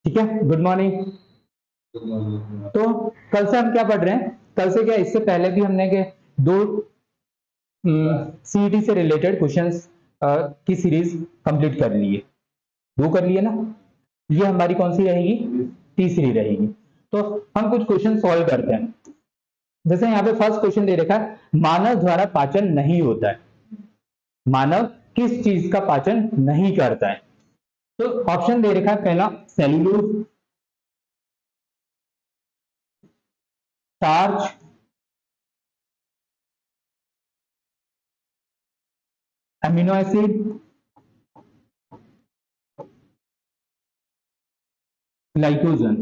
ठीक है, good morning. तो कल से हम क्या पढ़ रहे हैं? कल से क्या, इससे पहले भी हमने के दो सीईटी से रिलेटेड क्वेश्चंस की सीरीज कंप्लीट कर ली है। दो कर लिए ना, ये हमारी कौन सी रहेगी? तीसरी रहेगी। तो हम कुछ क्वेश्चन सॉल्व करते हैं। जैसे यहाँ पे फर्स्ट क्वेश्चन दे रखा है, मानव द्वारा पाचन नहीं होता है। मानव किस चीज का पाचन नहीं करता है? तो ऑप्शन दे रखा है, पहला cellulose, starch, amino acid, glycogen.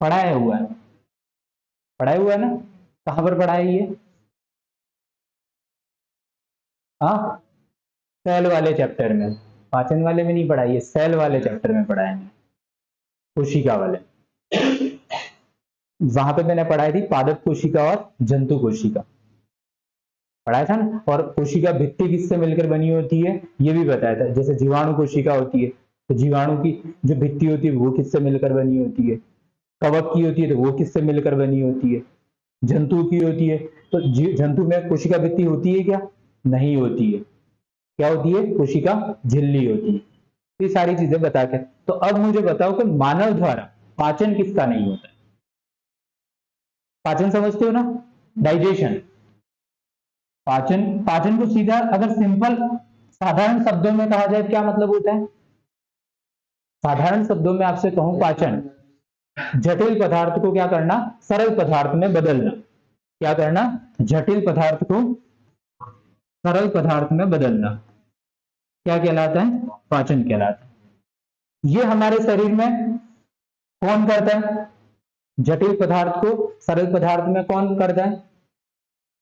पढ़ाया हुआ है, पढ़ाया हुआ है ना? कहां पर पढ़ा है ये? हाँ, सेल वाले चैप्टर में। पाचन वाले में नहीं पढ़ाई है, सेल वाले चैप्टर में पढ़ाया है, कोशिका वाले। वहां पे मैंने पढ़ाई थी पादप कोशिका और जंतु कोशिका, पढ़ाया था ना। और कोशिका भित्ति किससे मिलकर बनी होती है ये भी बताया था। जैसे जीवाणु कोशिका होती है तो जीवाणु की जो भित्ति होती है वो किससे मिलकर बनी होती है, कवक की होती है तो वो किससे मिलकर बनी होती है, जंतु की होती है तो जंतु में कोशिका भित्ति होती है क्या? नहीं होती है। क्या होती है? कोशिका झिल्ली होती है। ये सारी चीजें बता के, तो अब मुझे बताओ कि मानव द्वारा पाचन किसका नहीं होता है? पाचन समझते हो ना? डाइजेशन। पाचन, पाचन को सीधा अगर सिंपल साधारण शब्दों में कहा जाए क्या मतलब होता है? साधारण शब्दों में आपसे कहूं, पाचन जटिल पदार्थ को क्या करना? सरल पदार्थ में बदलना। क्या करना? जटिल पदार्थ को सरल पदार्थ में बदलना। क्या कहलाता है? पाचन कहलाता है। ये हमारे शरीर में कौन करता है? जटिल पदार्थ को सरल पदार्थ में कौन करता है?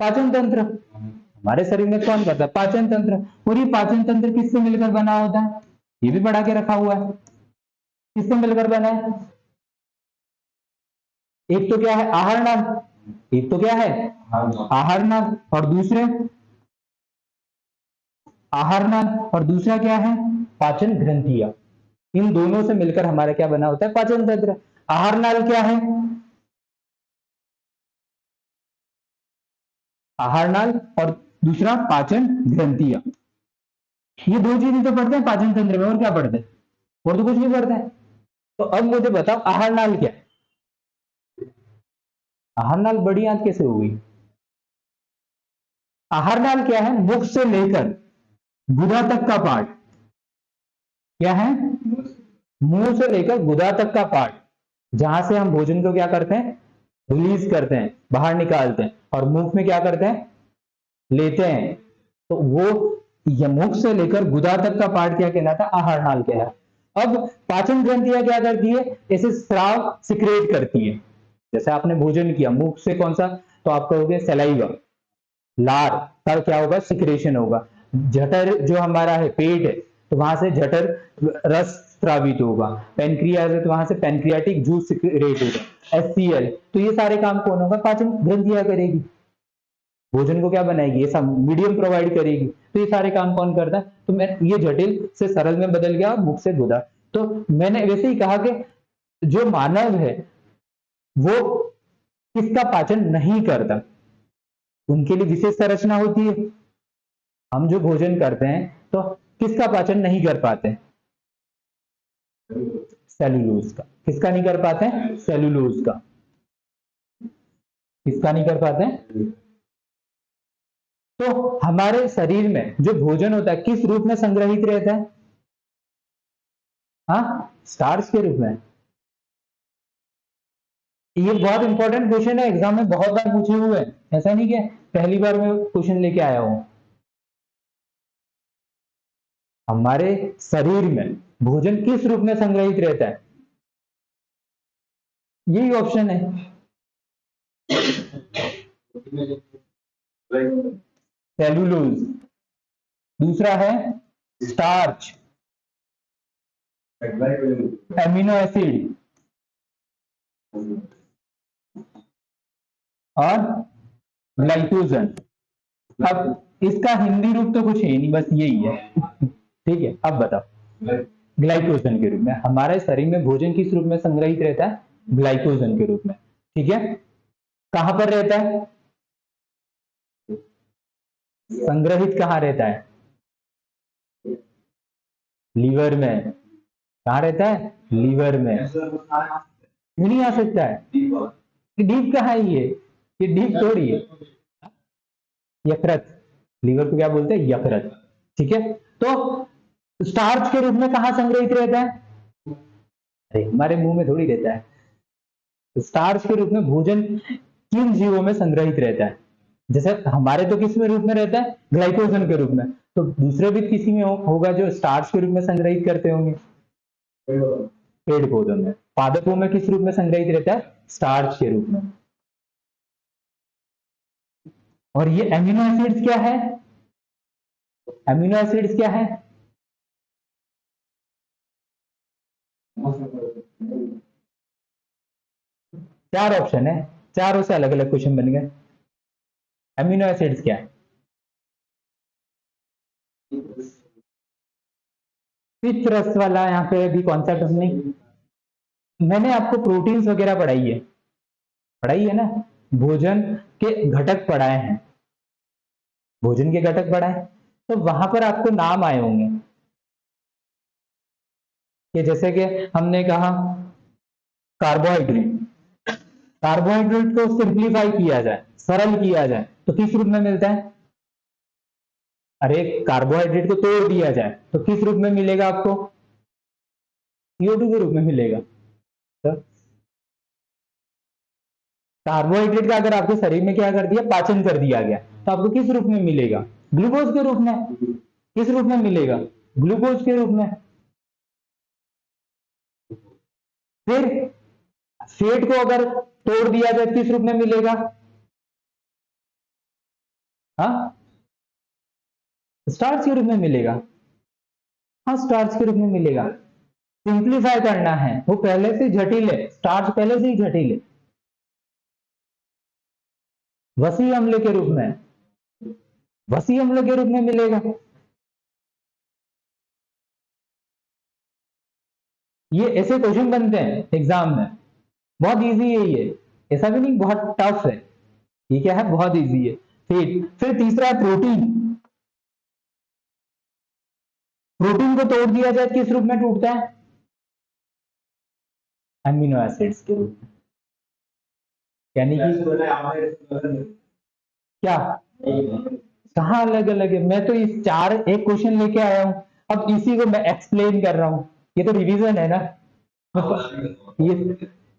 पाचन तंत्र। हमारे शरीर में कौन करता है? पाचन तंत्र। और ये पाचन तंत्र किससे मिलकर बना होता है? ये भी बढ़ा के रखा हुआ है, किससे मिलकर बना है? एक तो क्या है? आहार नाल। एक तो क्या है? आहार नाल। और दूसरे आहार नाल, और दूसरा क्या है? पाचन ग्रंथियां। इन दोनों से मिलकर हमारा क्या बना होता है? पाचन तंत्र। आहार नाल क्या है? आहार नाल, और दूसरा पाचन ग्रंथियां। ये दो चीजें तो पढ़ते हैं पाचन तंत्र में, और क्या पढ़ते हैं? और तो कुछ नहीं पढ़ते हैं। तो अब मुझे बताओ आहार नाल क्या है? आहार नाल बड़ी आंत कैसे हो गई? आहार नाल क्या है? मुख से लेकर गुदा तक का पार्ट। क्या है? मुंह से लेकर गुदा तक का पार्ट, जहां से हम भोजन को क्या करते हैं? रिलीज करते हैं, बाहर निकालते हैं, और मुख में क्या करते हैं? लेते हैं। तो वो मुख से लेकर गुदा तक का पार्ट क्या कहलाता है? आहार नाल कहलाता है। अब पाचन ग्रंथियां क्या करती है? ऐसे स्राव सिक्रेट करती है। जैसे आपने भोजन किया, मुख से कौन सा? तो आप कहोगे सलाइवा, लार, तब क्या होगा? सिक्रेशन होगा। जठर जो हमारा है, पेट है, तो वहां से जठर रस स्रावित होगा। पेनक्रियाज है तो वहां से पेनक्रियाटिक जूस सिक्रेट होगा, एचसीएल। तो ये सारे काम कौन होगा? पाचन ग्रंथियां करेगी। भोजन को क्या बनाएगी? ये सब मीडियम प्रोवाइड करेगी। तो ये सारे काम कौन करता है? तो मैं ये जटिल से सरल में बदल गया, मुख से गुदा। तो मैंने वैसे ही कहा कि जो मानव है वो किसका पाचन नहीं करता? उनके लिए विशेष संरचना होती है। हम जो भोजन करते हैं तो किसका पाचन नहीं कर पाते? सेल्यूलोज का। किसका नहीं कर पाते? सेल्यूलोज का। किसका नहीं कर पाते? तो हमारे शरीर में जो भोजन होता है किस रूप में संग्रहित रहता है? हाँ, स्टार्च के रूप में। ये बहुत इंपॉर्टेंट क्वेश्चन है, एग्जाम में बहुत बार पूछे हुए हैं। ऐसा नहीं कि पहली बार मैं क्वेश्चन लेके आया हूं। हमारे शरीर में भोजन किस रूप में संग्रहित रहता है? यही ऑप्शन है, सेल्यूलोज। दूसरा है स्टार्च, एमिनो एसिड, और ग्लाइकोजन। अब इसका हिंदी रूप तो कुछ है नहीं, बस यही है। ठीक है, अब बताओ। ग्लाइकोजन के रूप में। हमारे शरीर में भोजन किस रूप में संग्रहित रहता है? ग्लाइकोजन के रूप में। ठीक है, कहां पर रहता है? संग्रहित कहां रहता है? लीवर में। कहां रहता है? लीवर में। क्यों नहीं आ सकता है? डीप कहाँ है ये डीप थोड़ी है। यकृत, लीवर को क्या बोलते हैं? यकृत। ठीक है, तो स्टार्च के रूप में कहां संग्रहित रहता है? अरे हमारे मुंह में थोड़ी रहता है। स्टार्च के रूप में भोजन किन जीवों में संग्रहित रहता है? जैसे हमारे तो किस में रूप में रहता है? ग्लाइकोजन के रूप में। तो दूसरे भी किसी में होगा जो स्टार्च के रूप में संग्रहित करते होंगे। पेड़ पौधों में। पादपों में किस रूप में संग्रहित रहता है? स्टार्च के रूप में। और ये एमिनो एसिड्स क्या है? एमिनो एसिड्स क्या है? चार ऑप्शन है, चारों से अलग अलग क्वेश्चन बन गए। एमिनो एसिड्स क्या है? पित्त रस वाला यहाँ पे अभी कॉन्सेप्ट नहीं। मैंने आपको प्रोटीन्स वगैरह पढ़ाई है ना, भोजन के घटक पढ़ाए हैं, भोजन के घटक पढ़ाए, तो वहां पर आपको नाम आए होंगे कि जैसे कि हमने कहा कार्बोहाइड्रेट। कार्बोहाइड्रेट को सिंप्लीफाई किया जाए, सरल किया जाए, तो किस रूप में मिलता है? अरे कार्बोहाइड्रेट को तोड़ दिया जाए तो किस रूप में मिलेगा आपको? CO2 के रूप में मिलेगा। तो कार्बोहाइड्रेट का अगर आपके शरीर में क्या कर दिया? पाचन कर दिया गया, तो आपको किस रूप में मिलेगा? ग्लूकोज के रूप में। किस रूप में मिलेगा? ग्लूकोज के रूप में। फिर फैट को अगर तोड़ दिया जाए किस रूप में मिलेगा? हाँ, स्टार्च के रूप में मिलेगा। हाँ, स्टार्च के रूप में मिलेगा। सिंप्लीफाई करना है, वो पहले से जटिल है, स्टार्च पहले से ही जटिल है। वसी अम्ल के रूप में, वसी अम्ल के रूप में मिलेगा। ये ऐसे क्वेश्चन बनते हैं एग्जाम में, बहुत इजी है ये, ऐसा भी नहीं बहुत टफ है। ये क्या है? बहुत इजी है। फिर तीसरा है प्रोटीन। प्रोटीन को तोड़ दिया जाए किस रूप में टूटता है? अमीनो एसिड्स के रूप में। यानी कि क्या? कहाँ अलग अलग है? मैं तो इस चार एक क्वेश्चन लेके आया हूं, अब इसी को मैं एक्सप्लेन कर रहा हूं। ये तो रिवीजन है ना। ये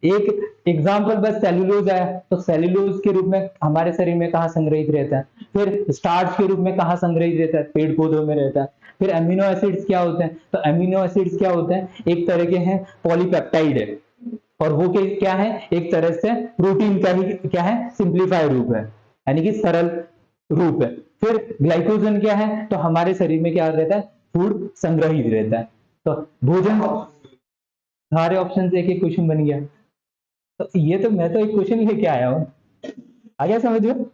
एक एग्जाम्पल बस सेल्यूलोज है, तो सेल्यूलोज के रूप में हमारे शरीर में कहाँ संग्रहित रहता है? फिर स्टार्च के रूप में कहाँ संग्रहित रहता है? पेड़ पौधों में रहता है। फिर अमीनो एसिड्स क्या होते हैं? तो अमीनो एसिड्स क्या होते हैं? एक तरह के हैं पॉलीपेप्टाइड है, और वो क्या है? एक तरह से प्रोटीन का ही क्या है? सिंप्लीफाई रूप है, यानी कि सरल रूप है। फिर ग्लाइकोजन क्या है? तो हमारे शरीर में क्या रहता है? फूड संग्रहित रहता है। तो भोजन, सारे ऑप्शन से एक एक क्वेश्चन बन गया। तो ये तो मैं तो एक क्वेश्चन लेके आया हूँ, आ गया समझ में?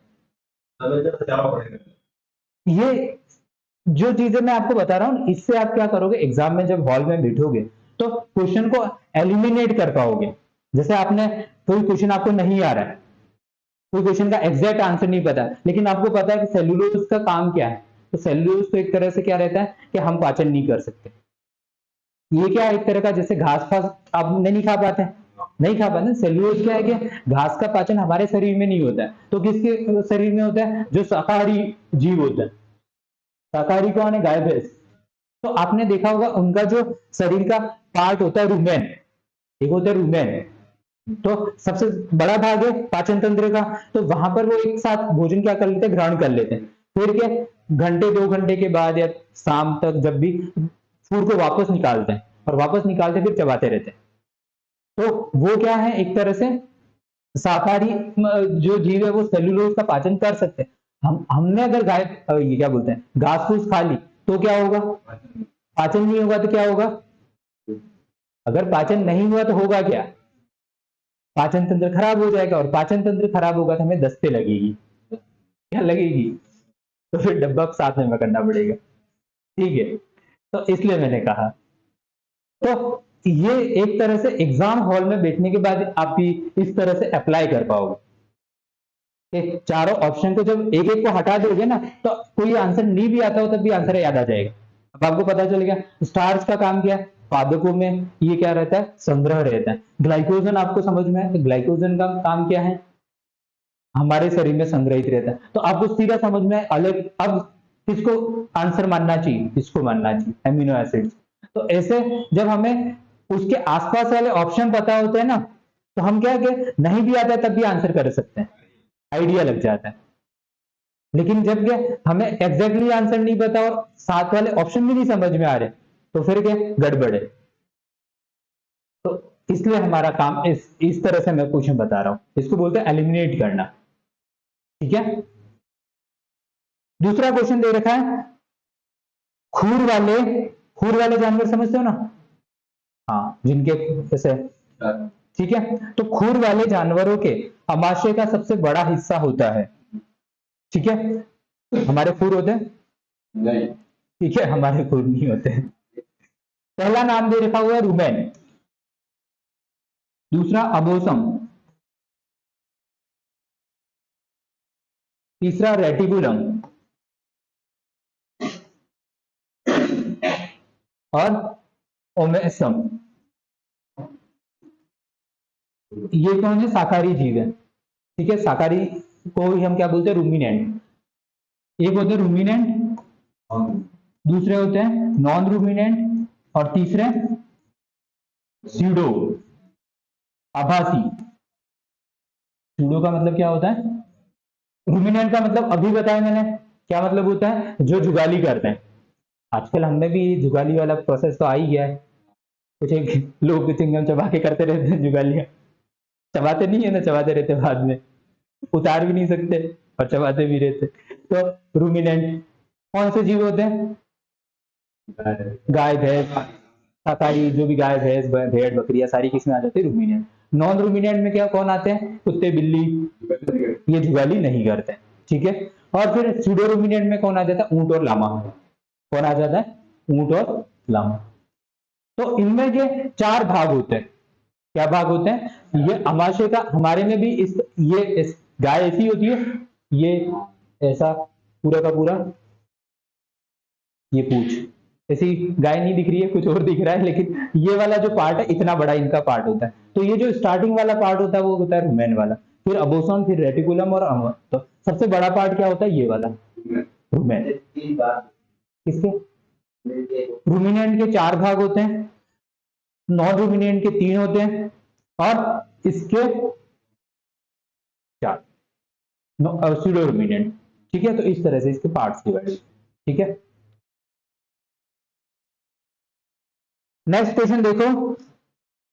ये जो चीजें मैं आपको बता रहा हूँ, इससे आप क्या करोगे एग्जाम में जब हॉल में बैठोगे तो क्वेश्चन को एलिमिनेट कर पाओगे। जैसे आपने कोई क्वेश्चन आपको नहीं आ रहा है, कोई क्वेश्चन का एग्जैक्ट आंसर नहीं पता, लेकिन आपको पता है कि सेल्यूलोज का काम क्या है, तो सेल्यूलोज तो एक तरह से क्या रहता है कि हम पाचन नहीं कर सकते। ये क्या है? एक तरह का जैसे घास फास आप नहीं खा पाते, नहीं खा पाते। सेल्यूलोज क्या है कि घास का पाचन हमारे शरीर में नहीं होता है, तो किसके शरीर में होता है? जो शाकाहारी जीव होता है। शाकाहारी कौन है? गाय भैंस। तो आपने देखा होगा उनका जो शरीर का पार्ट होता है रुमेन, एक होता है रुमेन, तो सबसे बड़ा भाग है पाचन तंत्र का। तो वहां पर वो एक साथ भोजन क्या कर लेते हैं? ग्रहण कर लेते हैं। फिर क्या, घंटे 2 घंटे के बाद या शाम तक जब भी फूड को वापस निकालते हैं, और वापस निकालते फिर चबाते रहते हैं। तो वो क्या है? एक तरह से शाकाहारी जो जीव है वो सेल्यूलोज का पाचन कर सकते हैं। हमने अगर गाय ये क्या बोलते हैं घास फूस खा ली तो क्या होगा? पाचन नहीं होगा तो क्या होगा? अगर पाचन नहीं हुआ तो होगा क्या? पाचन तंत्र खराब हो जाएगा, और पाचन तंत्र खराब होगा तो हमें दस्ते लगेगी। क्या लगेगी? तो फिर डब्बा साथ में करना पड़ेगा। ठीक है, तो इसलिए मैंने कहा तो ये एक तरह से एग्जाम हॉल में बैठने के बाद आप भी इस तरह से अप्लाई कर पाओगे। चारों ऑप्शन को जब एक एक को हटा दोगे ना, तो कोई आंसर नहीं भी आता हो तब भी आंसर याद आ जाएगा। अब आपको पता चल गया स्टार्च का काम क्या है, पादपों में ये क्या रहता है, संग्रह रहता है। ग्लाइकोजन आपको समझ में है, ग्लाइकोजन का काम क्या है, हमारे शरीर में संग्रहित रहता है। तो आपको सीधा समझ में अलग, अब किसको आंसर मानना चाहिए, इसको मानना चाहिए, एमिनो एसिड्स। तो ऐसे जब हमें उसके आसपास वाले ऑप्शन पता होते हैं ना, तो हम क्या नहीं भी आता है तब भी आंसर कर सकते हैं, आइडिया लग जाता है। लेकिन जब क्या हमें एग्जैक्टली आंसर नहीं पता और साथ वाले ऑप्शन भी नहीं समझ में आ रहे, तो फिर क्या गड़बड़ है। तो इसलिए हमारा काम इस तरह से मैं क्वेश्चन बता रहा हूं, इसको बोलते हैं एलिमिनेट करना। ठीक है, दूसरा क्वेश्चन दे रखा है, खूर वाले जानवर समझते हो ना, हाँ, जिनके जैसे, ठीक है, तो खूर वाले जानवरों के अमाशय का सबसे बड़ा हिस्सा होता है। ठीक है, हमारे खूर होते हैं नहीं, ठीक है, हमारे खूर नहीं होते हैं। पहला नाम दे रखा हुआ है रुमेन, दूसरा अबोसम, तीसरा रेटिकुलम और ओमेसम। ये कौन है, शाकाहारी जीव है। ठीक है, शाकाहारी को ही हम क्या बोलते हैं, रूमिनेंट। एक होते हैं रूमिनेंट, दूसरे होते हैं नॉन रूमिनेंट, और तीसरे स्यूडो, आभासी। स्यूडो का मतलब क्या होता है, रूमिनेंट का मतलब अभी बताया मैंने, क्या मतलब होता है, जो जुगाली करते हैं। आजकल हमने भी जुगाली वाला प्रोसेस तो आ ही गया है, कुछ एक लोग चिंगम चबा के करते रहते हैं जुगालियां, चबाते नहीं है ना, चबाते रहते बाद में, उतार भी नहीं सकते और चबाते भी रहते। तो रूमिनेंट कौन से जीव होते हैं, गाय भैंस, शाकाहारी जो भी गाय भैंस भेड़ बकरियां सारी किसमें आ जाती है, रूमिनेंट। नॉन रूमिनेंट में क्या कौन आते हैं, कुत्ते बिल्ली, ये जुगाली नहीं करते। ठीक है, और फिर स्यूडो रूमिनेंट में कौन आ जाता है, ऊंट और लामा। कौन आ जाता है, ऊंट और लामा। तो इनमें के चार भाग होते हैं, क्या भाग होते हैं, ये अमाशय का, हमारे में भी इस गाय ऐसी होती है, ये ऐसा पूरा का पूरा, ये पूछ ऐसी गाय नहीं दिख रही है, कुछ और दिख रहा है, लेकिन ये वाला जो पार्ट है इतना बड़ा इनका पार्ट होता है। तो ये जो स्टार्टिंग वाला पार्ट होता है वो होता है रुमेन वाला, फिर अबोसन, फिर रेटिकुलम और तो सबसे बड़ा पार्ट क्या होता है, ये वाला रुमेन। किसके, रूमिनेंट के चार भाग होते हैं, नॉन रूमिनेंट के तीन होते हैं, और इसके चार, स्यूडो रूमिनेंट। ठीक है, तो इस तरह से इसके पार्ट्स डिवाइड। ठीक है, नेक्स्ट क्वेश्चन देखो,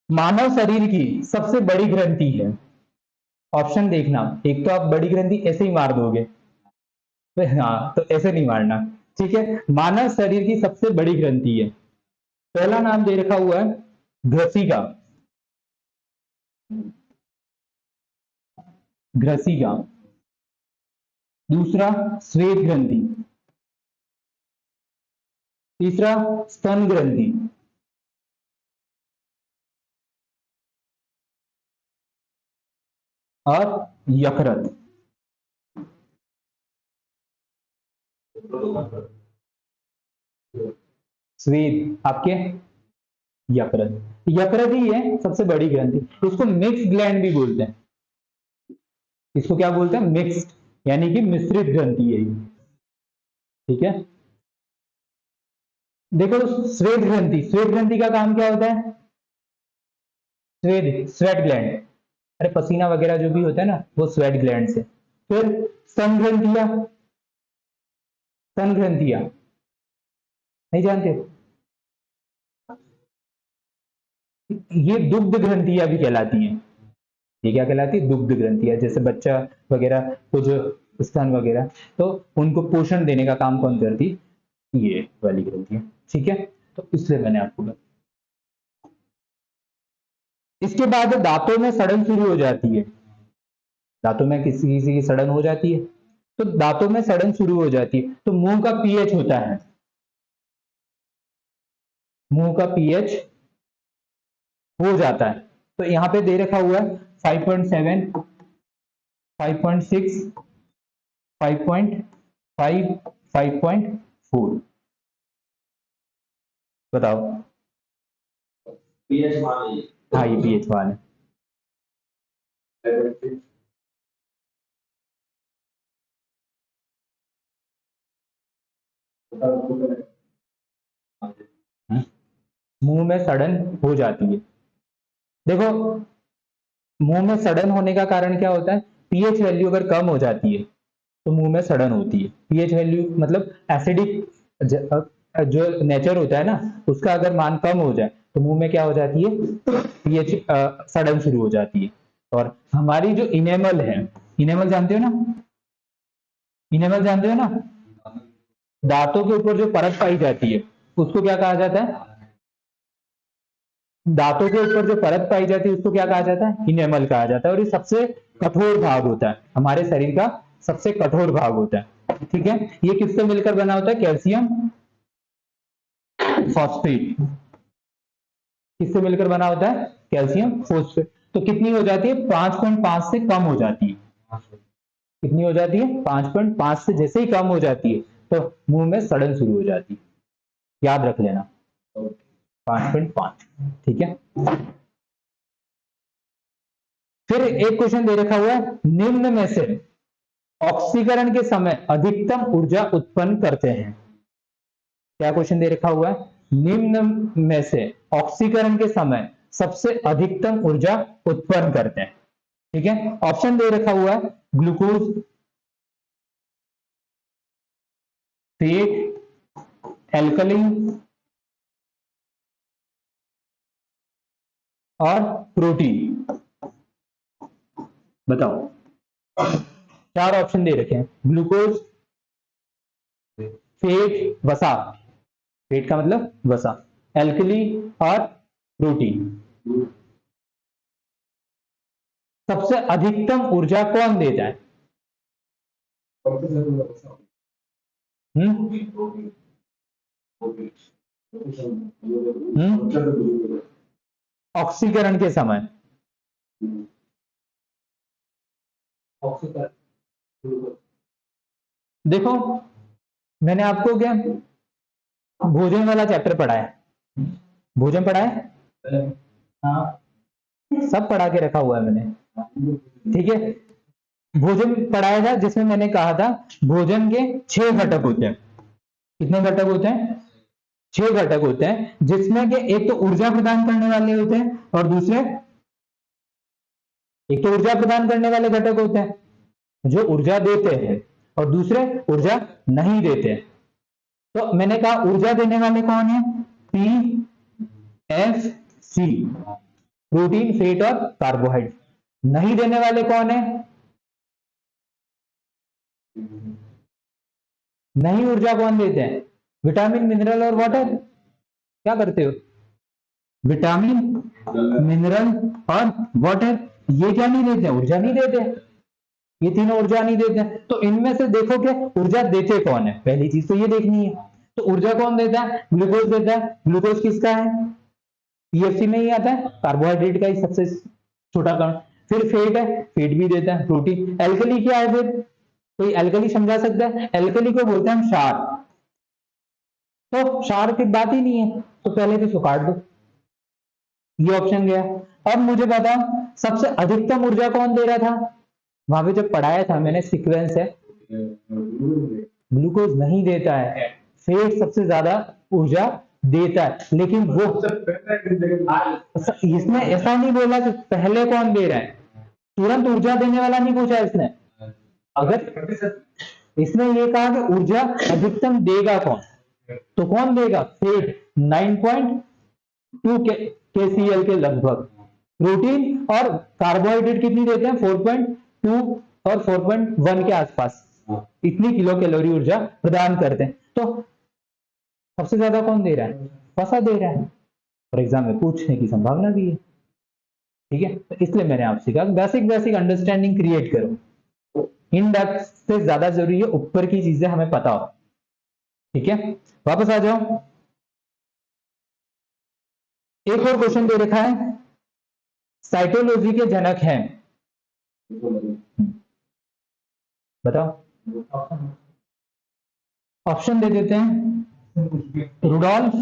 मानव शरीर की सबसे बड़ी ग्रंथि है। ऑप्शन देखना, एक तो आप बड़ी ग्रंथि ऐसे ही मार दोगे, तो हाँ, तो ऐसे नहीं मारना। ठीक है, मानव शरीर की सबसे बड़ी ग्रंथि है। पहला नाम दे रखा हुआ है ग्रसिका, ग्रसिका, दूसरा श्वेत ग्रंथि, तीसरा स्तन ग्रंथि, और यकृत। श्वेत आपके, यकृत, यकृत ही है सबसे बड़ी ग्रंथि। इसको मिक्स ग्लैंड भी बोलते हैं, इसको क्या बोलते हैं, मिक्स्ड, यानी कि मिश्रित ग्रंथि है। ठीक है, देखो श्वेत ग्रंथि का काम क्या होता है, स्वेट ग्लैंड, अरे पसीना वगैरह जो भी होता है ना, वो स्वेट ग्लैंड से। फिर स्तन ग्रंथियां, स्तन ग्रंथियां नहीं जानते, ये दुग्ध ग्रंथियां भी कहलाती हैं। ये क्या कहलाती है, दुग्ध ग्रंथियां, जैसे बच्चा वगैरह को जो स्तन वगैरह, तो उनको पोषण देने का काम कौन करती, ये वाली ग्रंथियां। ठीक है, तो इसलिए मैंने आपको बताया। इसके बाद दांतों में सड़न शुरू हो जाती है, दांतों में किसी किसी की सड़न हो जाती है, तो दांतों में सड़न शुरू हो जाती है, तो मुंह का पीएच होता है, मुंह का पीएच हो जाता है। तो यहाँ पे दे रखा हुआ है 5.7, 5.6, 5.5, 5.4। बताओ। पीएच मान लीजिए। हाँ, ये पीएच मान है। मुंह में सड़न हो जाती है। देखो, मुंह में सड़न होने का कारण क्या होता है? पीएच वैल्यू अगर कम हो जाती है तो मुंह में सड़न होती है। पीएच वैल्यू मतलब एसिडिक जो नेचर होता है ना, उसका अगर मान कम हो जाए तो मुंह में क्या हो जाती है? पीएच सड़न शुरू हो जाती है। और हमारी जो इनेमल है, इनेमल जानते हो ना? इनेमल जानते हो ना? दांतों के ऊपर जो परत पाई जाती है उसको क्या कहा जाता है? दांतों के ऊपर जो परत पाई जाती है उसको क्या कहा जाता है? इनेमल कहा जाता है। और ये सबसे कठोर भाग होता है, हमारे शरीर का सबसे कठोर भाग होता है। ठीक है, ये किससे मिलकर बना होता है? Calcium phosphate. किससे मिलकर बना होता है? Calcium phosphate. तो कितनी हो जाती है? 5.5 से कम हो जाती है। कितनी हो जाती है? 5.5 से जैसे ही कम हो जाती है तो मुंह में सड़न शुरू हो जाती है। याद रख लेना, 5.5। ठीक है, फिर एक क्वेश्चन दे रखा हुआ है, निम्न में से ऑक्सीकरण के समय अधिकतम ऊर्जा उत्पन्न करते हैं। क्या क्वेश्चन दे रखा हुआ है? निम्न में से ऑक्सीकरण के समय सबसे अधिकतम ऊर्जा उत्पन्न करते हैं। ठीक है, ऑप्शन दे रखा हुआ है, ग्लूकोज, फेट, एल्कली और प्रोटीन। बताओ, चार ऑप्शन दे रखे हैं, ग्लूकोज, फेट, वसा, फेट का मतलब वसा, एल्कली और प्रोटीन। सबसे अधिकतम ऊर्जा कौन देता है? ऑक्सीकरण के समय। देखो, मैंने आपको क्या भोजन वाला चैप्टर पढ़ा है? भोजन पढ़ा है? हाँ, सब पढ़ा के रखा हुआ है मैंने। ठीक है, भोजन पढ़ाया था जिसमें मैंने कहा था भोजन के 6 घटक होते हैं। कितने घटक होते हैं? 6 घटक होते हैं, जिसमें के एक तो ऊर्जा प्रदान करने वाले होते हैं और दूसरे, एक तो ऊर्जा प्रदान करने वाले घटक होते हैं जो ऊर्जा देते हैं और दूसरे ऊर्जा नहीं देते। तो मैंने कहा ऊर्जा देने वाले कौन है? पी, एफ, सी, प्रोटीन, फेट और कार्बोहाइड्रेट। नहीं देने वाले कौन है? नहीं ऊर्जा कौन देते हैं? विटामिन, मिनरल और वाटर। क्या करते हो? विटामिन, मिनरल और वाटर, ये क्या नहीं देते? ऊर्जा नहीं देते। ये तीनों ऊर्जा नहीं देते। तो इनमें से देखो कि ऊर्जा देते कौन है, पहली चीज तो ये देखनी है। तो ऊर्जा कौन देता है? ग्लूकोज देता है। ग्लूकोज किसका है? पीएफसी में ही आता है, कार्बोहाइड्रेट का ही सबसे छोटा कण। फिर फेट है, फेट भी देता है। प्रोटीन, एल्कली क्या है? फिर कोई एल्कली समझा सकता है? एल्कली को बोलते हैं हम क्षार। तो क्षार की बात ही नहीं है, तो पहले तो इसको काट दो। ये ऑप्शन गया। अब मुझे बता, सबसे अधिकतम ऊर्जा कौन दे रहा था? वहां पे जब पढ़ाया था मैंने, सीक्वेंस है, ग्लूकोज नहीं देता है, फेट सबसे ज्यादा ऊर्जा देता है। लेकिन वो इसने ऐसा नहीं बोला कि पहले कौन दे रहा है, तुरंत ऊर्जा देने वाला नहीं पूछा इसने। अगर इसने ये कहा कि ऊर्जा अधिकतम देगा कौन, तो कौन देगा? फेट 9.2 KCl के लगभग। प्रोटीन और कार्बोहाइड्रेट कितनी देते हैं? 4.2 और 4.1 के आसपास, इतनी किलो कैलोरी ऊर्जा प्रदान करते हैं। तो सबसे ज्यादा कौन दे रहा है? वसा दे रहा है, और एग्जाम में पूछने की संभावना भी है। ठीक है, तो इसलिए मैंने आपसे कहा बेसिक बेसिक अंडरस्टैंडिंग क्रिएट करो। इन डेप्थ से ज्यादा जरूरी है ऊपर की चीजें हमें पता हो। ठीक है, वापस आ जाओ। एक और क्वेश्चन दे रखा है, साइटोलॉजी के जनक हैं? बताओ, ऑप्शन दे देते हैं। रुडोल्फ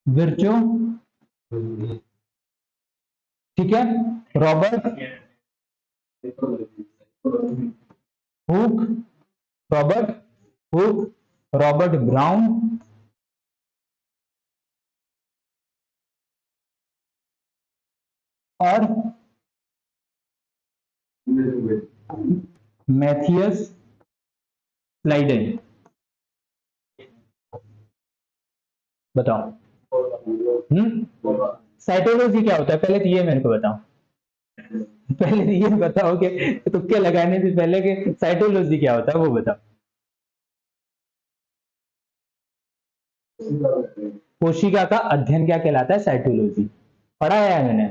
विर्चो, ठीक है, Robert Hooke, Robert Hooke, Robert brown, और मैथियस स्लाइडेन। बताओ। साइटोलॉजी क्या होता है, पहले तो ये मेरे को बताओ। पहले तो ये बताओ कि तुक्के लगाने से पहले कि साइटोलॉजी क्या होता है वो बताओ। कोशिका का अध्ययन क्या कहलाता है? साइटोलॉजी। पढ़ा है मैंने।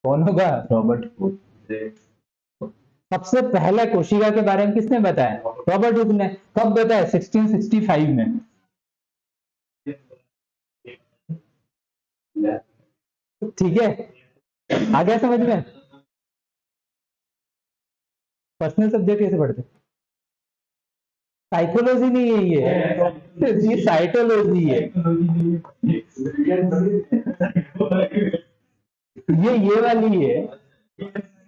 कौन होगा? Robert Hooke. सबसे पहले कोशिका के बारे में किसने बताया? रॉबर्ट हुक ने। कब बताया? 1665 में। ठीक है, आ गया समझ में? पर्सनल सब्जेक्ट कैसे पढ़ते? साइकोलॉजी नहीं है ये साइटोलॉजी है। ये वाली है,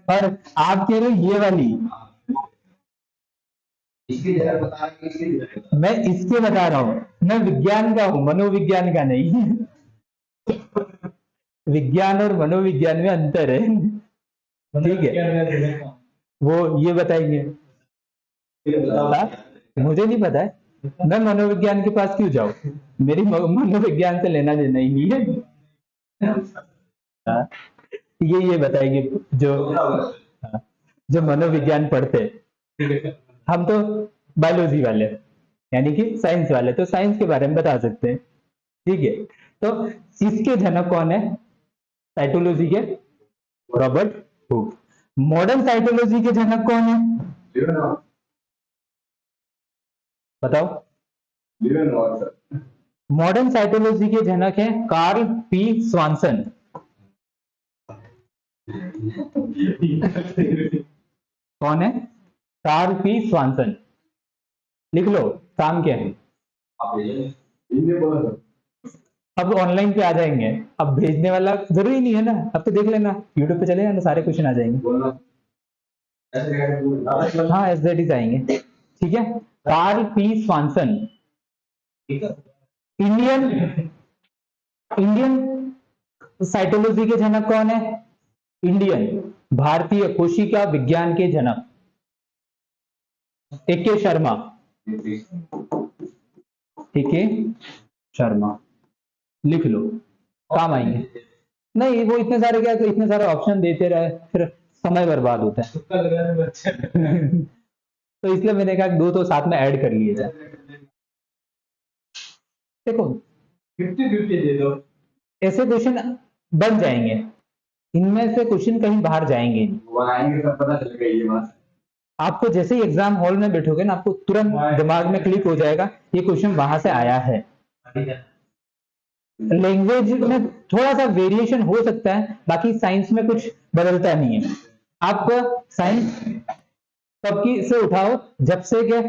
और आप कह रहे हो ये वाली। मैं इसके बता रहा हूं, मैं विज्ञान का हूं, मनोविज्ञान का नहीं। विज्ञान और मनोविज्ञान में अंतर है, ठीक है? वो ये बताएंगे। मुझे नहीं पता है, मैं मनोविज्ञान के पास क्यों जाऊं? मेरी मनोविज्ञान से लेना देना ही नहीं है। हाँ, ये बताएंगे जो, हाँ, जो मनोविज्ञान पढ़ते। हम तो बायोलॉजी वाले, यानी कि साइंस वाले, तो साइंस के बारे में बता सकते हैं, ठीक है? तो इसके जनक कौन है साइटोलॉजी के? Robert Hooke. मॉडर्न साइटोलॉजी के जनक कौन है? बताओ। मॉडर्न साइटोलॉजी के जनक हैं कार्ल पी स्वानसन। कौन है? Carl P Swanson. लिख लो, काम क्या है? अब ऑनलाइन पे आ जाएंगे, अब भेजने वाला जरूरी नहीं है ना, अब तो देख लेना यूट्यूब पे चले जाना, सारे क्वेश्चन आ जाएंगे। हाँ, एसजेडीज आएंगे, ठीक है। Carl P Swanson, Indian Indian cytology के जनक कौन है? इंडियन भारतीय कोशिका विज्ञान के जनक ए.के. शर्मा। ए.के. शर्मा, लिख लो, काम आएंगे। नहीं, वो इतने सारे क्या, तो इतने सारे ऑप्शन देते रहे फिर समय बर्बाद होता है। तो इसलिए मैंने कहा 2 तो साथ में ऐड कर लिए जाए। देखो 50-50 दे दो, ऐसे क्वेश्चन बन जाएंगे, इनमें से क्वेश्चन कहीं बाहर जाएंगे नहीं। पता चलेगा ये बात। आपको जैसे ही एग्जाम हॉल में बैठोगे ना, आपको तुरंत दिमाग में क्लिक हो जाएगा ये क्वेश्चन वहां से आया है। लैंग्वेज में थोड़ा सा वेरिएशन हो सकता है, बाकी साइंस में कुछ बदलता नहीं है। आप साइंस कब की से उठाओ, जब से क्या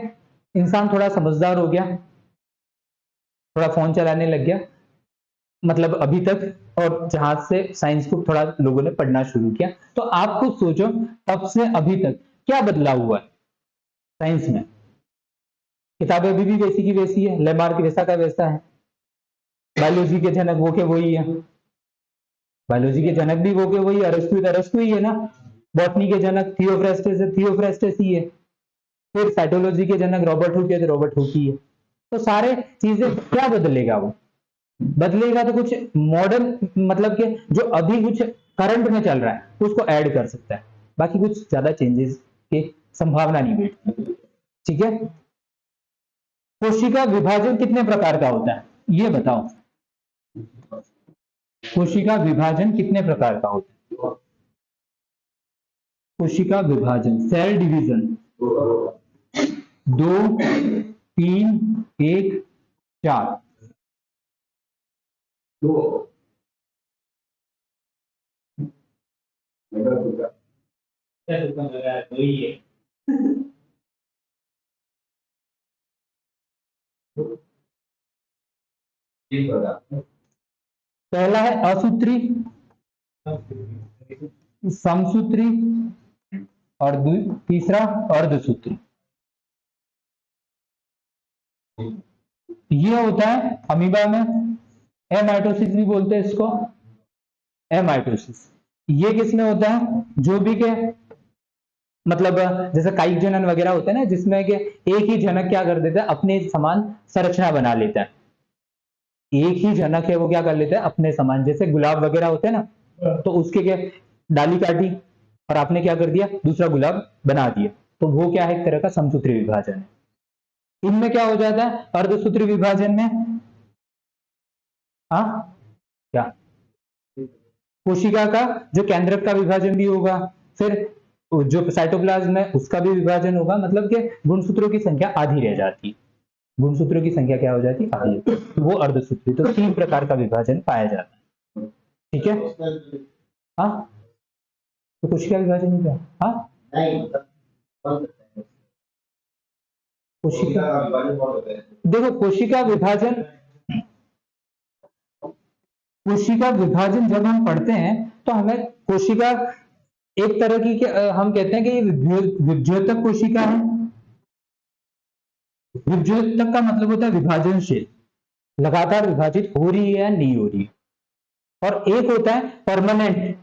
इंसान थोड़ा समझदार हो गया, थोड़ा फोन चलाने लग गया, मतलब अभी तक, और जहां से साइंस को थोड़ा लोगों ने पढ़ना शुरू किया, तो आप खुद सोचो तब से अभी तक क्या बदलाव हुआ है साइंस में। किताबें अभी भी वैसी की वैसी है, लेमार्क वैसा का वैसा है, बायोलॉजी के जनक वो के वही है, बायोलॉजी के जनक भी वो के वही, अरस्तु ही है ना। बॉटनी के जनक थियोफ्रेस्टस ही है। फिर साइटोलॉजी के जनक रॉबर्ट हुक है, तो रॉबर्ट हुक ही है। तो सारे चीजें क्या बदलेगा? वो बदलेगा तो कुछ मॉडर्न, मतलब कि जो अभी कुछ करंट में चल रहा है उसको ऐड कर सकता है, बाकी कुछ ज्यादा चेंजेस की संभावना नहीं बैठती, ठीक है। कोशिका विभाजन कितने प्रकार का होता है ये बताओ? कोशिका विभाजन कितने प्रकार का होता है? कोशिका विभाजन, सेल डिवीजन, 2, 3, 1, 4। पहला है असूत्री, समसूत्री और तीसरा अर्धसूत्री। ये होता है अमीबा में, एमाइटोसिस भी बोलते हैं इसको, एमाइटोसिस। ये किसमें होता है, जो भी के मतलब जैसे कायिक जनन वगैरह होता है ना, जिसमें कि एक ही जनक क्या कर देता है, अपने समान संरचना बना लेता है। एक ही जनक है वो क्या कर लेता है, अपने समान, जैसे गुलाब वगैरह होते हैं ना, तो उसके क्या डाली काटी और आपने क्या कर दिया, दूसरा गुलाब बना दिया, तो वो क्या है, एक तरह का समसूत्री विभाजन है। इनमें क्या हो जाता है, अर्धसूत्री विभाजन में, हाँ क्या, कोशिका का जो केंद्रक का विभाजन भी होगा, फिर जो साइटोप्लाज्म है उसका भी विभाजन होगा, मतलब कि गुणसूत्रों की संख्या आधी रह जाती है। गुणसूत्रों की संख्या क्या हो जाती है, आधी, तो वो अर्धसूत्री। तो 3 प्रकार का विभाजन पाया जाता है, ठीक है। हाँ, तो कोशिका विभाजन ही क्या, हाँ कोशिका, देखो कोशिका विभाजन, कोशिका विभाजन जब हम पढ़ते हैं तो हमें कोशिका एक तरह की हम कहते हैं कि ये विभज्योतक कोशिका है। विभज्योतक का मतलब होता है विभाजनशील, लगातार विभाजित हो रही है या नहीं हो रही। और एक होता है परमानेंट,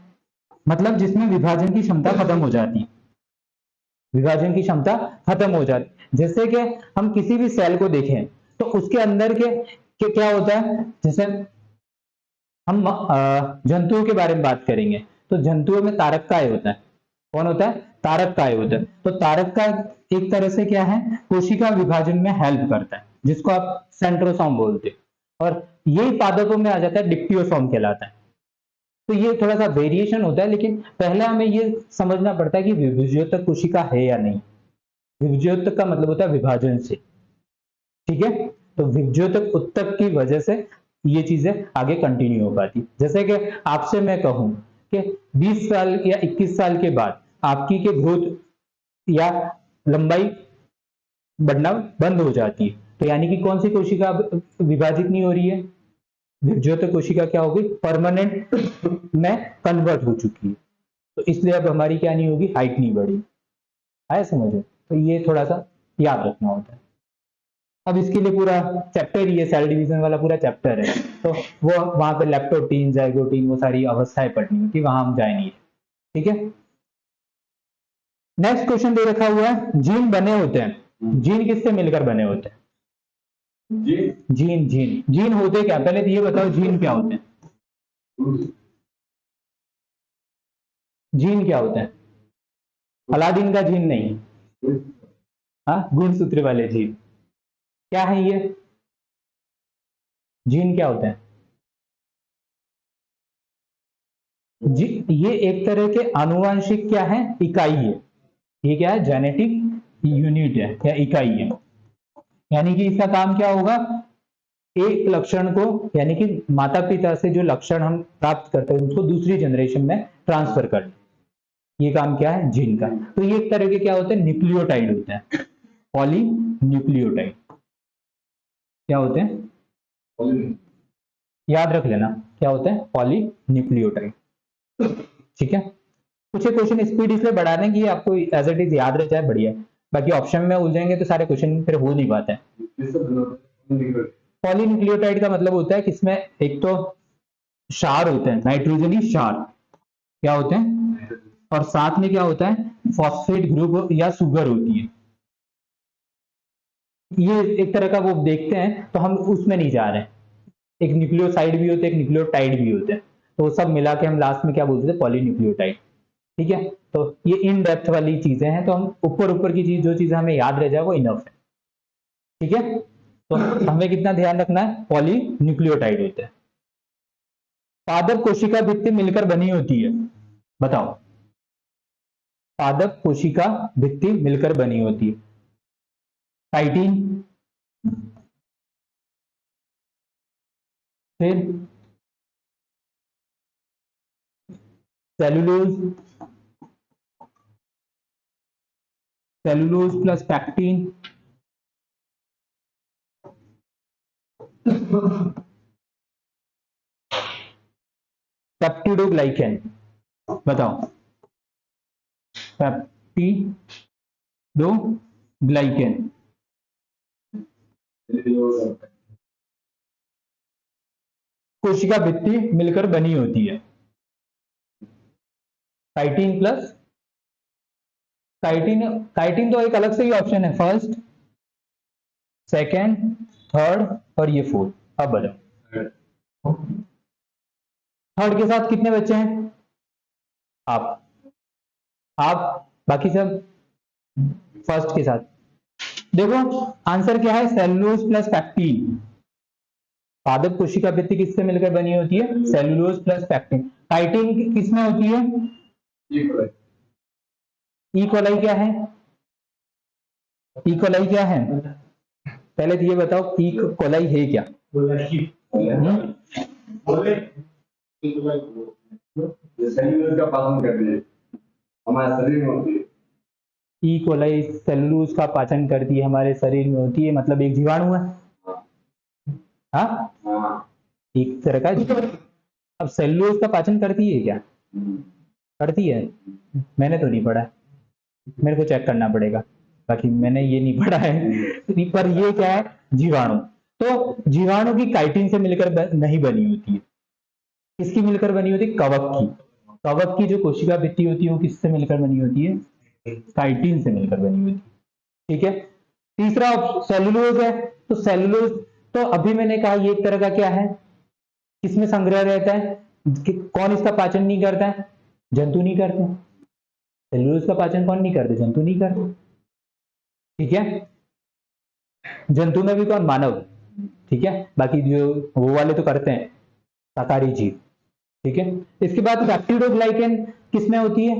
मतलब जिसमें विभाजन की क्षमता खत्म हो जाती है, विभाजन की क्षमता खत्म हो जाती। जैसे कि हम किसी भी सेल को देखें तो उसके अंदर के क्या होता है, जैसे हम जंतुओं के बारे में बात करेंगे तो जंतुओं में तारक काय होता है, कौन होता है, तारक काय होता है। तो तारक का एक तरह से क्या है, कोशिका विभाजन में हेल्प करता है, जिसको आप सेंट्रोसोम बोलते हो, और यही पादपों में आ जाता है, डिप्टियोसोम कहलाता है। तो ये थोड़ा सा वेरिएशन होता है, लेकिन पहले हमें ये समझना पड़ता है कि विभज्योतक कोशिका है या नहीं। विभज्योतक का मतलब होता है विभाजन से, ठीक है। तो विभज्योतक उत्तक की वजह से ये चीजें आगे कंटिन्यू हो पाती। जैसे कि आपसे मैं कहूं कि 20 साल या 21 साल के बाद आपकी के ग्रोथ या लंबाई बढ़ना बंद हो जाती है, तो यानी कि कौन सी कोशिका अब विभाजित नहीं हो रही है, विभज्योतक कोशिका क्या होगी, परमानेंट में कन्वर्ट हो चुकी है। तो इसलिए अब हमारी क्या नहीं होगी, हाइट नहीं बढ़ी। आया समझो, तो ये थोड़ा सा याद रखना होता है। अब इसके लिए पूरा चैप्टर ही है, सेल डिवीजन वाला पूरा चैप्टर है, तो वो वहां पे लेप्टोप्टीन, जाइगोटीन, वो सारी अवस्थाएं पढ़नी होती, वहां हम जाए नहीं, ठीक है। नेक्स्ट क्वेश्चन दे रखा हुआ है, जीन बने होते हैं, जीन किससे मिलकर बने होते हैं, जीन जीन जीन होते क्या, पहले तो ये बताओ जीन क्या होते हैं, जीन क्या होते हैं, अलादीन का जीन नहीं, हाँ गुणसूत्र वाले जीन, क्या है ये, जीन क्या होते हैं, जी ये एक तरह के आनुवंशिक क्या है, इकाई है। ये क्या है, जेनेटिक यूनिट है या इकाई है। यानी कि इसका काम क्या होगा, एक लक्षण को, यानी कि माता पिता से जो लक्षण हम प्राप्त करते हैं उसको दूसरी जनरेशन में ट्रांसफर करना, ये काम क्या है, जीन का। तो ये एक तरह के क्या होते हैं, न्यूक्लियोटाइड होते हैं, पॉली न्यूक्लियोटाइड। क्या होते हैं, याद रख लेना, क्या होते हैं, पॉली न्यूक्लियोटाइड, ठीक है। कुछ क्वेश्चन स्पीड इसलिए बढ़ाने की आपको एज इट इज याद रह जाए, बढ़िया। बाकी ऑप्शन में उलझेंगे तो सारे क्वेश्चन फिर हो नहीं पाते हैं। पॉलीन्यूक्लियोटाइड का मतलब होता है कि इसमें एक तो क्षार होते हैं, नाइट्रोजनी क्षार क्या होते हैं, और साथ में क्या होता है, फॉस्फेट ग्रुप या सुगर होती है। ये एक तरह का वो देखते हैं, तो हम उसमें नहीं जा रहे हैं। एक न्यूक्लियोसाइड भी होते हैं, एक न्यूक्लियोटाइड भी होते हैं, तो सब मिला के हम लास्ट में क्या बोलते हैं, पॉलीन्यूक्लियोटाइड, ठीक है। तो ये इन डेप्थ वाली चीजें हैं, तो हम ऊपर ऊपर की चीज, जो चीजें हमें याद रह जाए वो इनफ है, ठीक है। तो हमें कितना ध्यान रखना है, पॉलीन्यूक्लियोटाइड होते हैं। पादप कोशिका भित्ति मिलकर बनी होती है, बताओ, पादप कोशिका भित्ति मिलकर बनी होती है, काइटिन, फिर cellulose, cellulose plus pectin, peptidoglycan, बताओ पेप्टिडोग्लाइकेन। कोशिका भित्ति मिलकर बनी होती है। काइटिन प्लस काइटिन, काइटिन तो एक अलग से ही ऑप्शन है, फर्स्ट, सेकेंड, थर्ड और ये फोर्थ। अब बताओ थर्ड के साथ कितने बच्चे हैं? आप बाकी सब फर्स्ट के साथ। देखो आंसर क्या है, सेलुलोज प्लस पैक्टीन। पादप कोशिका भित्ति किससे मिलकर बनी होती है? Cellulose plus pectin. काइटिन किसमें होती है? ई कोलाई क्या है? ई कोलाई क्या है? पहले तो ये बताओ ई कोलाई है क्या? सेल्यूलोज का पाचन करती है, हमारे शरीर में होती है। ई कोलाई सेलुलोज का पाचन करती है, हमारे शरीर में होती है, मतलब एक जीवाणु है। हाँ, एक तरह का। अब सेलुलोज का पाचन करती है क्या? करती है? मैंने तो नहीं पढ़ा, मेरे को चेक करना पड़ेगा, बाकी मैंने ये नहीं पढ़ा है। पर ये क्या है? जीवाणु। तो जीवाणु की काइटिन से मिलकर नहीं बनी होती है, किसकी मिलकर बनी होती है? कवक की। कवक की जो कोशिका भित्ति होती है वो किससे मिलकर बनी होती है? काइटिन से मिलकर बनी होती है। ठीक है। तीसरा सेलुलोज है, तो सेलुलोज तो अभी मैंने कहा ये एक तरह का क्या है, किसमें संग्रह रहता है? कौन इसका पाचन नहीं करता है? जंतु नहीं करते। सेलुलोज का पाचन कौन नहीं करते? जंतु नहीं करते। ठीक है। जंतु में भी कौन? मानव। ठीक है, बाकी जो वो वाले तो करते हैं, शाकाहारी जीव। ठीक है। इसके बाद पेप्टिडोग्लाइकेन किसमें होती है?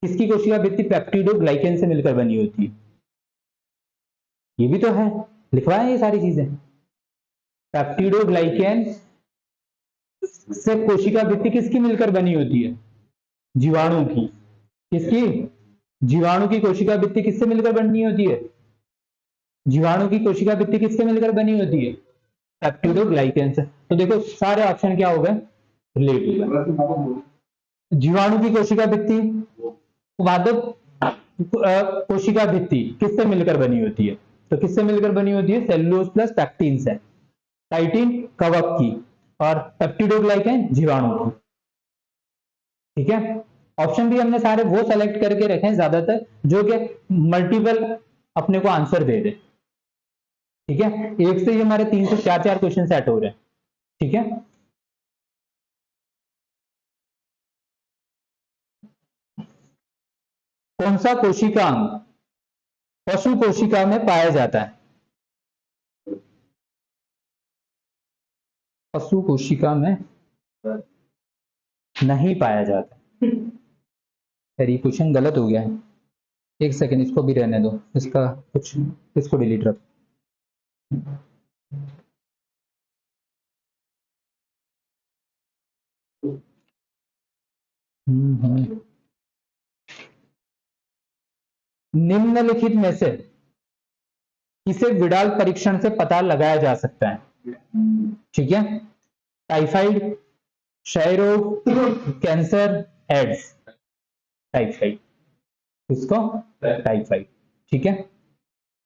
किसकी कोशिका भित्ति पेप्टिडोग्लाइकेन से मिलकर बनी होती है? ये भी तो है, लिखवाए ये सारी चीजें। पेप्टिडोग्लाइकेन से कोशिका भित्ति किसकी मिलकर बनी होती है? जीवाणु की। किसकी? जीवाणु की कोशिका भित्ति किससे मिलकर बनी होती है? जीवाणु की कोशिका भित्ति किससे मिलकर बनी होती है? पेप्टिडोग्लाइकेन से। तो देखो सारे ऑप्शन क्या हो गए? रिलेटिव। जीवाणु की कोशिका भित्ति, पादप कोशिका भित्ति किससे मिलकर बनी होती है? तो किससे मिलकर बनी होती है? सेलुलोज प्लस पैक्टीन से। काइटिन कवक की और पेप्टिडोग्लाइकेन जीवाणु की। ठीक है। ऑप्शन भी हमने सारे वो सेलेक्ट करके रखे हैं ज्यादातर जो कि मल्टीपल अपने को आंसर दे दे। ठीक है, एक से ही हमारे 3 से 4 क्वेश्चन सेट हो रहे हैं। ठीक है। कौन सा कोशिकांग पशु कोशिका में पाया जाता है? पशु कोशिका में नहीं पाया जाता। यार ये क्वेश्चन गलत हो गया है, एक सेकेंड इसको भी रहने दो, इसका कुछ, इसको डिलीट रख। निम्नलिखित में से किसे विडाल परीक्षण से पता लगाया जा सकता है? ठीक है। टाइफाइड, क्षय रोग, कैंसर, एड्स। टाइफाइड, किसको? टाइफाइड। ठीक है।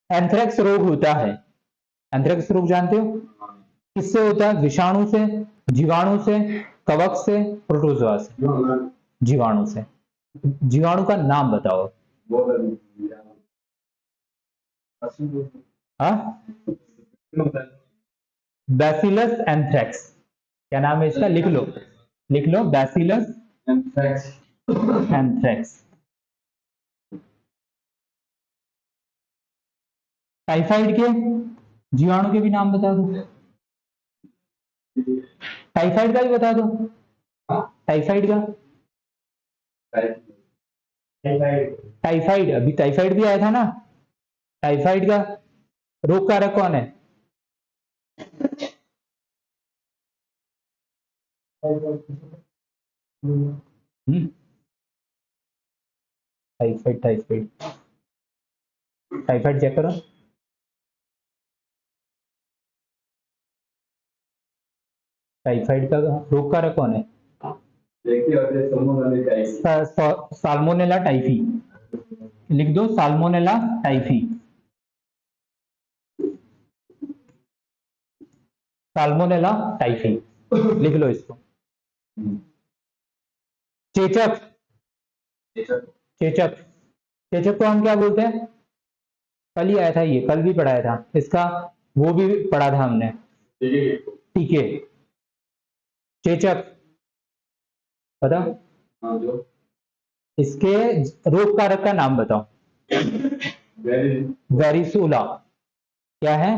एंथ्रेक्स रोग होता है, एंथ्रेक्स रोग जानते हो किससे होता है? विषाणु से, जीवाणु से, कवक से, प्रोटोजोआ से। जीवाणु से। जीवाणु का नाम बताओ। बैसिलस एंथ्रेक्स, क्या नाम है इसका? लिख लो, लिख लो, बैसिलस एंथ्रेक्स। टाइफाइड के जीवाणु के भी नाम बता दो। टाइफाइड का भी बता दो। टाइफाइड का, टाइफाइड अभी टाइफाइड भी आया था ना। टाइफाइड का रोग कारक कौन है? टाइफाइड, टाइफाइड टाइफाइड चेक करो। टाइफाइड का रोग कारक कौन है? देखिए और ये समूह टाइफी। Salmonella typhi. लिख दो साल्मोनेला टाइफी। साल्मोनेला टाइफी लिख लो इसको। चेचक। चेचक। चेचक को हम क्या बोलते हैं? कल ही आया था, ये कल भी पढ़ाया था इसका, वो भी पढ़ा था हमने। ठीक है, चेचक पता? हाँ जो इसके रोग कारक का नाम बताओ। वेरिसोला। क्या है?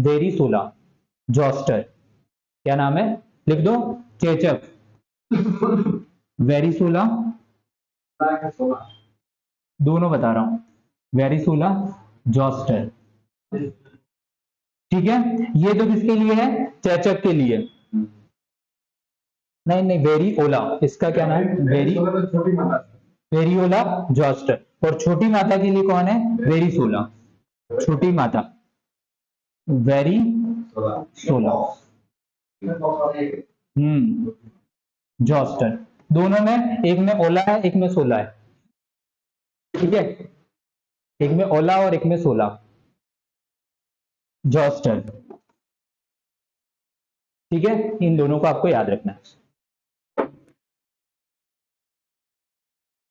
वेरिसोला। जॉस्टर। क्या नाम है? लिख दो। चेचक, वेरिसोला, दोनों बता रहा हूं, वेरिसोला, जॉस्टर। ठीक है, ये तो किसके लिए है? चेचक के लिए। नहीं नहीं, वेरिओला, इसका क्या नाम है? छोटी माता। वेरिओला जॉस्टर। और छोटी माता के लिए कौन है? वेरिसोला। छोटी माता वेरिसोला। जॉस्टर। दोनों में, एक में ओला है एक में सोला है। ठीक है, एक में ओला और एक में सोला। जॉस्टर। ठीक है, इन दोनों को आपको याद रखना है।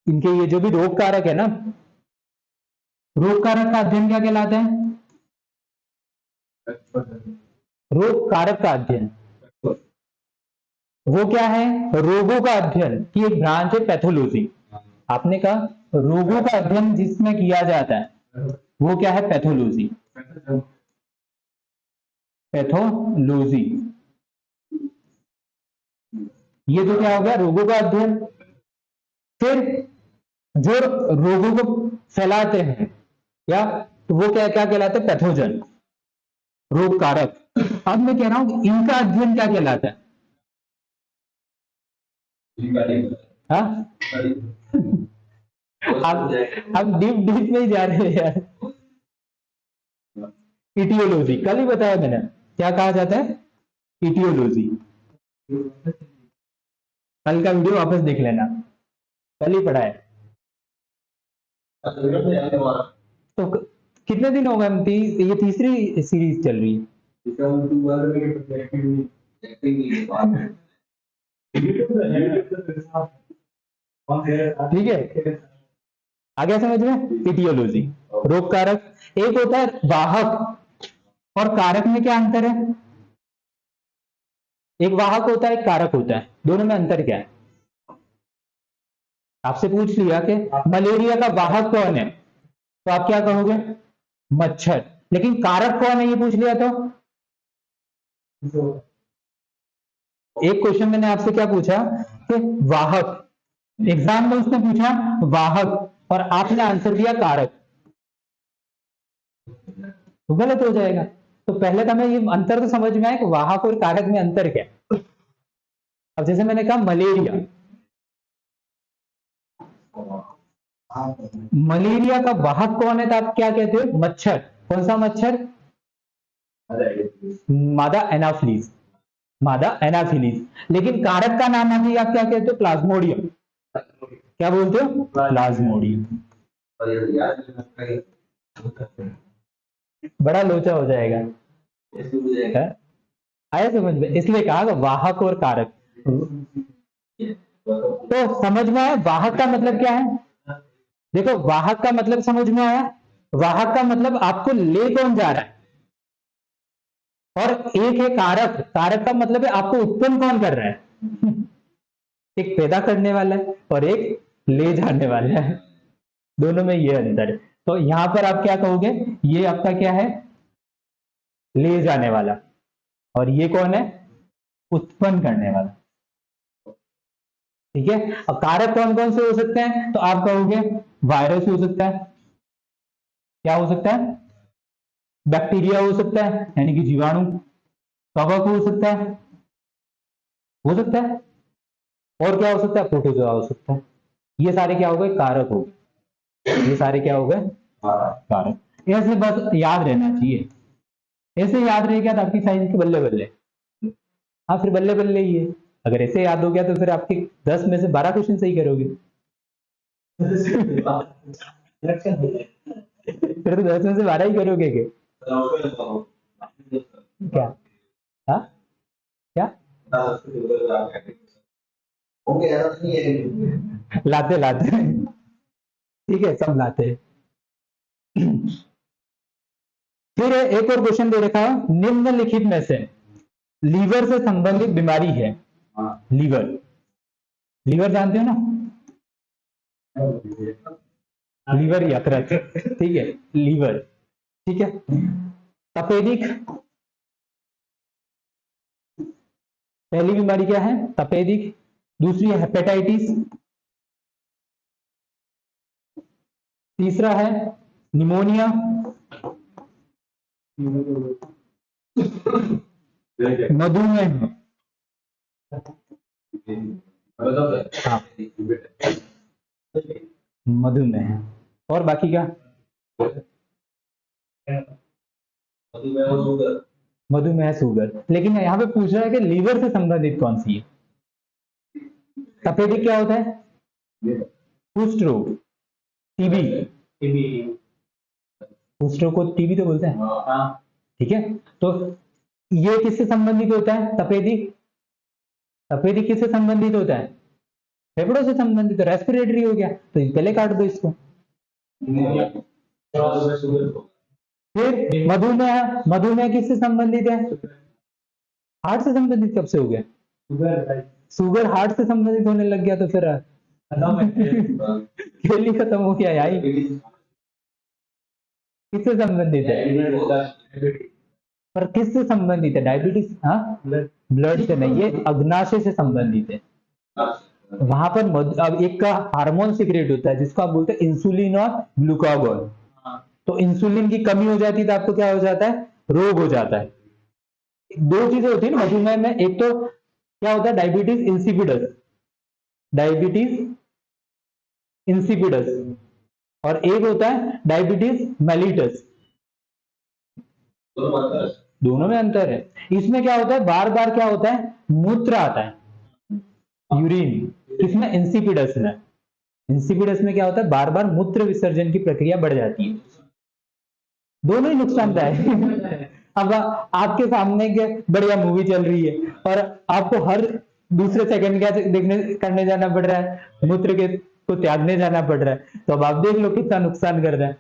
इनके ये जो भी रोग कारक है ना, रोग कारक का अध्ययन क्या कहलाता है? रोग कारक का अध्ययन वो क्या है? रोगों का अध्ययन की एक ब्रांच है, पैथोलॉजी। आपने कहा रोगों का अध्ययन जिसमें किया जाता है वो क्या है? पैथोलॉजी। पैथोलॉजी। ये तो क्या हो गया? रोगों का अध्ययन। फिर जो रोगों को फैलाते हैं या तो वो क्या क्या कहलाते हैं? पैथोजन, रोग कारक। अब मैं कह रहा हूं इनका अध्ययन क्या कहलाता है? हाँ, अब डीप डीप में ही जा रहे हैं यार। इटियोलॉजी, कल ही बताया मैंने, क्या कहा जाता है? इटियोलॉजी। कल का वीडियो वापस देख लेना, कल ही पढ़ा है। तो कितने दिन हो गए? ये तीसरी सीरीज चल रही है। ठीक है, आ गया समझ में? इटियोलॉजी, रोग कारक। एक होता है वाहक, और कारक में क्या अंतर है? एक वाहक होता है, एक कारक होता है, दोनों में अंतर क्या है? आपसे पूछ लिया कि मलेरिया का वाहक कौन है, तो आप क्या कहोगे? मच्छर। लेकिन कारक कौन है ये पूछ लिया तो? एक क्वेश्चन मैंने आपसे क्या पूछा कि वाहक, एग्जाम में उसने पूछा वाहक और आपने आंसर दिया कारक, तो गलत हो जाएगा। तो पहले तो हमें ये अंतर तो समझ में आए कि वाहक और कारक में अंतर क्या है। अब जैसे मैंने कहा मलेरिया, मलेरिया का वाहक कौन है? तो आप क्या कहते हो? मच्छर। कौन सा मच्छर? मादा एनाफिलीज। मादा एनाफिलीज। लेकिन कारक का नाम अभी आप क्या कहते हो? प्लाज्मोडियम। क्या बोलते हो? प्लाज्मोडियम। बड़ा लोचा हो जाएगा है? आया समझ में? इसलिए कहा वाहक और कारक। तो समझ में आया वाहक का मतलब क्या है? देखो, वाहक का मतलब समझ में आया। वाहक का मतलब आपको ले कौन जा रहा है, और एक है कारक। कारक का मतलब है आपको उत्पन्न कौन कर रहा है। एक पैदा करने वाला है और एक ले जाने वाला है, दोनों में ये अंतर है। तो यहां पर आप क्या कहोगे? ये आपका क्या है? ले जाने वाला। और ये कौन है? उत्पन्न करने वाला। ठीक है, अब कारक कौन कौन से हो सकते हैं? तो आप कहोगे वायरस हो सकता है। क्या हो सकता है? बैक्टीरिया हो सकता है, यानी कि जीवाणु। कवक हो सकता है, हो सकता है। और क्या हो सकता है? प्रोटोजोआ हो सकता है। ये सारे क्या हो गए? कारक हो गए। ये सारे क्या हो गए? कारक। ऐसे बस याद रहना चाहिए, ऐसे याद रह गया तो आपकी साइंस के बल्ले बल्ले। हाँ फिर बल्ले बल्ले ही है, अगर ऐसे याद हो गया तो फिर आपके 10 में से 12 क्वेश्चन सही करोगे। फिर तो 10 में से 12 ही करोगे क्या? हाँ क्या लाते लाते, ठीक है सब लाते हैं। फिर एक और क्वेश्चन दे रखा है, निम्नलिखित में से लीवर से संबंधित बीमारी है। लीवर, लीवर जानते हो ना, लीवर यकृत, ठीक है लीवर, ठीक है। तपेदिक, पहली बीमारी क्या है? तपेदिक। दूसरी है हेपेटाइटिस, तीसरा है निमोनिया, मधुमेह। हाँ मधुमेह, और बाकी का मधुमेह शुगर। लेकिन यहाँ पे पूछ रहा है कि लीवर से संबंधित कौन सी है। तपेदिक क्या होता है? कुष्ठ रोग, टीबी, कुष्ठ रोग को टीबी तो बोलते हैं, ठीक है। तो ये किससे संबंधित होता है? तपेदिक, तपेदिक किससे संबंधित होता है? फेफड़ों से संबंधित, रेस्पिरेटरी हो गया, तो पहले काट दो इसको। फिर मधुमेह, मधुमेह किससे संबंधित है? हार्ट से संबंधित कब से हो गया? शुगर हार्ट से संबंधित होने लग गया तो फिर खेल ही खत्म हो गया यार। किससे संबंधित है? पर किससे संबंधित है? डायबिटीज? हाँ ब्लड से नहीं, ये अग्नाशय से संबंधित है। वहां पर अब एक का हार्मोन सीक्रेट होता है जिसको आप बोलते हैं इंसुलिन और ग्लूकागोन। तो इंसुलिन की कमी हो जाती है तो आपको क्या हो जाता है? रोग हो जाता है। दो चीजें होती है ना मधुमेह में, एक तो क्या होता है डायबिटीज इंसिपिडस, डायबिटीज इंसिपिडस, और एक होता है डायबिटीज मेलिटस। दोनों में अंतर है। इसमें क्या होता है बार बार क्या होता है मूत्र आता है, यूरिन। किसमें? इंसिपिडस में। इंसिपिडस में क्या होता है बार बार मूत्र विसर्जन की प्रक्रिया बढ़ जाती है। दोनों ही नुकसानदायक। अब आपके सामने के बढ़िया मूवी चल रही है और आपको हर दूसरे सेकंड क्या देखने करने जाना पड़ रहा है, मूत्र के को त्यागने जाना पड़ रहा है, तो अब आप देख लो कितना नुकसान कर रहा है।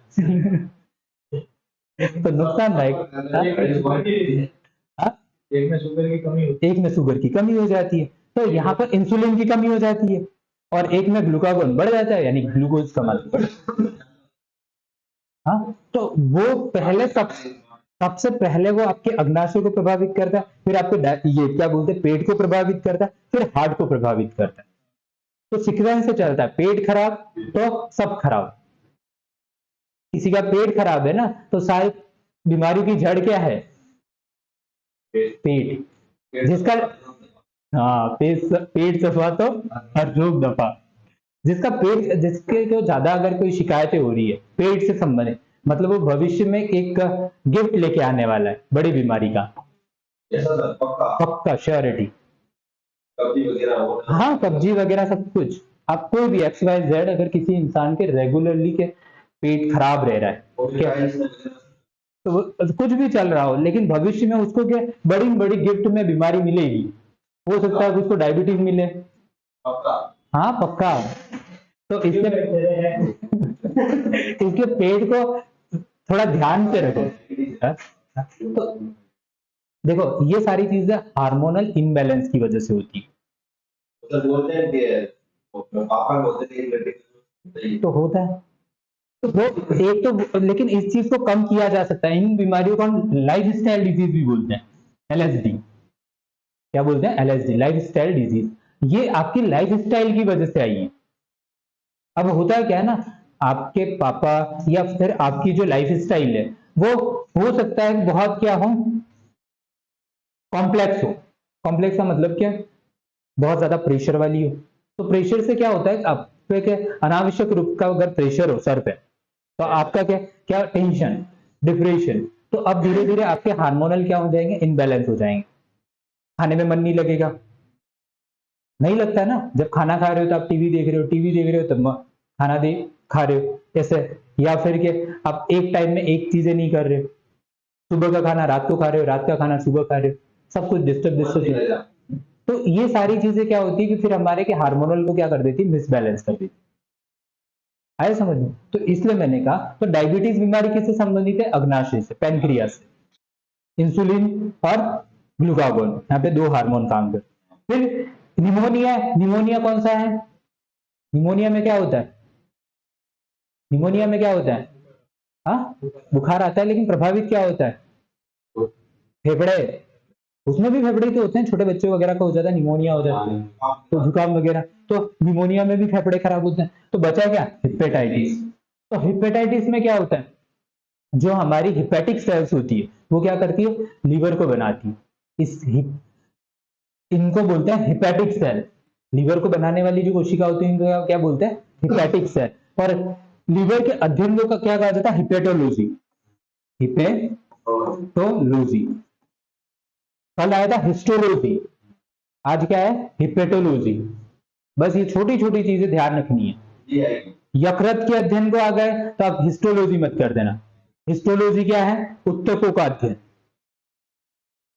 तो नुकसानदायक। एक में शुगर की कमी हो जाती है, तो यहाँ पर इंसुलिन की कमी हो जाती है, और एक में ग्लूकागोन बढ़ जाता है यानी ग्लूकोज का मात्रा। हाँ तो वो पहले सबसे पहले वो आपके अग्नाशय को प्रभावित करता है, फिर आपको ये क्या बोलते हैं पेट को प्रभावित करता है, फिर हार्ट को प्रभावित करता है। तो सीक्वेंस से चलता है, पेट खराब तो सब खराब। किसी का पेट खराब है ना तो सारी बीमारी की जड़ क्या है? पेट। जिसका हाँ पेट सफा तो हर रोग दफा। जिसका पेट, जिसके को ज्यादा अगर कोई शिकायतें हो रही है पेट से संबंधित, मतलब वो भविष्य में एक गिफ्ट लेके आने वाला है बड़ी बीमारी का, पक्का श्योरिटी। हाँ कब्जी वगैरह सब कुछ। आप कोई भी XYZ अगर किसी इंसान के रेगुलरली के पेट खराब रह रहा है तो कुछ भी चल रहा हो, लेकिन भविष्य में उसको क्या बड़ी बड़ी गिफ्ट में बीमारी मिलेगी। हो सकता है उसको डायबिटीज मिले, हाँ पक्का। तो इसके इसके पेट को थोड़ा ध्यान से रखो। तो देखो ये सारी चीजें हार्मोनल इम्बैलेंस की वजह से होती है। तो होता है तो वो एक तो, लेकिन इस चीज को कम किया जा सकता है। इन बीमारियों को हम लाइफ स्टाइल डिजीज भी बोलते हैं, LSD। क्या बोलते हैं? LSD, life style disease. ये आपकी लाइफ स्टाइल की वजह से आई है। अब होता है क्या है ना, आपके पापा या फिर आपकी जो लाइफ स्टाइल है वो हो सकता है बहुत क्या हो, कॉम्प्लेक्स हो। कॉम्प्लेक्स का मतलब क्या? बहुत ज्यादा प्रेशर वाली हो। तो प्रेशर से क्या होता है, आप पे क्या अनावश्यक रूप का अगर प्रेशर हो सर पे तो आपका क्या क्या टेंशन, डिप्रेशन। तो अब धीरे धीरे आपके हार्मोनल क्या हो जाएंगे, इनबैलेंस हो जाएंगे, खाने में मन नहीं लगेगा, नहीं लगता है ना। जब खाना खा रहे हो तो आप टीवी देख रहे हो, टीवी देख रहे हो तब खाना दे खा रहे हो ऐसे। या फिर के आप एक टाइम में एक चीजें नहीं कर रहे हो, सुबह का खाना रात को खा रहे हो, रात का खाना सुबह खा रहे हो, सब कुछ डिस्टर्ब। तो ये सारी चीजें क्या होती है कि फिर हमारे के हार्मोनल को क्या कर देती है, मिसबैलेंस कर देती है। आया समझ में? तो इसलिए मैंने कहा, तो डायबिटीज बीमारी किससे संबंधित है, अग्नाशय से, पैनक्रियास से। इंसुलिन और ग्लूकागोन, यहाँ पे दो हार्मोन काम करते हैं। फिर निमोनिया, निमोनिया कौन सा है, निमोनिया में क्या होता है, निमोनिया में क्या होता है, हाँ बुखार आता है, लेकिन प्रभावित क्या होता है, फेफड़े। उसमें भी फेफड़े तो होते हैं, छोटे बच्चे वगैरह का हो जाता है, निमोनिया हो जाता है, तो जुकाम वगैरह। तो निमोनिया में भी फेफड़े खराब होते हैं। तो बचा क्या, हिपेटाइटिस। तो हिपेटाइटिस में क्या होता है, जो हमारी हिपेटिक सेल्स होती है वो क्या करती है, लीवर को बनाती है। इनको बोलते हैं हिपेटिक सेल। लीवर को बनाने वाली जो कोशिका होती है इनको क्या बोलते हैं, हिपेटिक सेल। और लीवर के अध्ययन को क्या कहा जाता है, हिपेटोलॉजी, हिपेटोलॉजी। कल आया था हिस्टोलॉजी, आज क्या है, हिपेटोलॉजी। बस ये छोटी छोटी चीजें ध्यान रखनी है। यकृत के अध्ययन को आ गए तो आप हिस्टोलॉजी मत कर देना। हिस्टोलॉजी क्या है, उत्तकों का अध्ययन।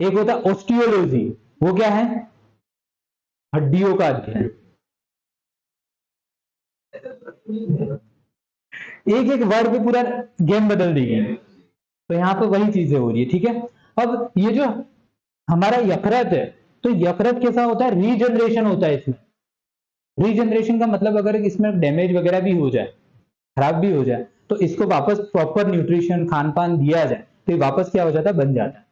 एक होता है ऑस्टियोलॉजी, वो क्या है, हड्डियों का अध्ययन। एक एक वर्ड पे पूरा गेम बदल दी गई। तो यहाँ पे वही चीजें हो रही है, ठीक है। अब ये जो हमारा यकृत है, तो यकृत कैसा होता है, रीजनरेशन होता है इसमें। रीजनरेशन का मतलब अगर इसमें डैमेज वगैरह भी हो जाए, खराब भी हो जाए, तो इसको वापस प्रॉपर न्यूट्रिशन खान पान दिया जाए तो ये वापस क्या हो जाता है, बन जाता है।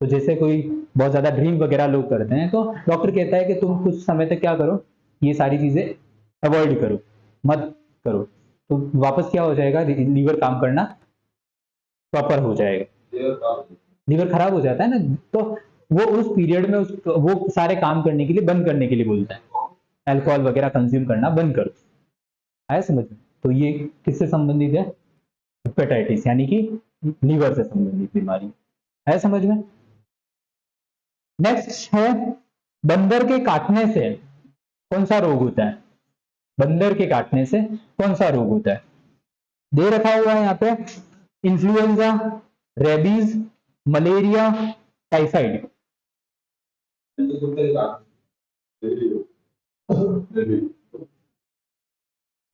तो जैसे कोई बहुत ज्यादा ड्रिंक वगैरह लोग करते हैं, तो डॉक्टर कहता है कि तुम कुछ समय तक क्या करो, ये सारी चीजें अवॉइड करो, मत करो, तो वापस क्या हो जाएगा, लीवर काम करना प्रॉपर हो जाएगा। लीवर खराब हो जाता है ना, तो वो उस पीरियड में वो सारे काम करने के लिए बंद करने के लिए बोलता है, अल्कोहल वगैरह कंज्यूम करना बंद करो। आया समझ में? तो ये किससे संबंधित है, हेपेटाइटिस, यानी कि लीवर से संबंधित बीमारी। आया समझ में? नेक्स्ट है, बंदर के काटने से कौन सा रोग होता है, बंदर के काटने से कौन सा रोग होता है। दे रखा हुआ है यहाँ पे, इन्फ्लुएंजा, रेबीज, मलेरिया, टाइफाइड।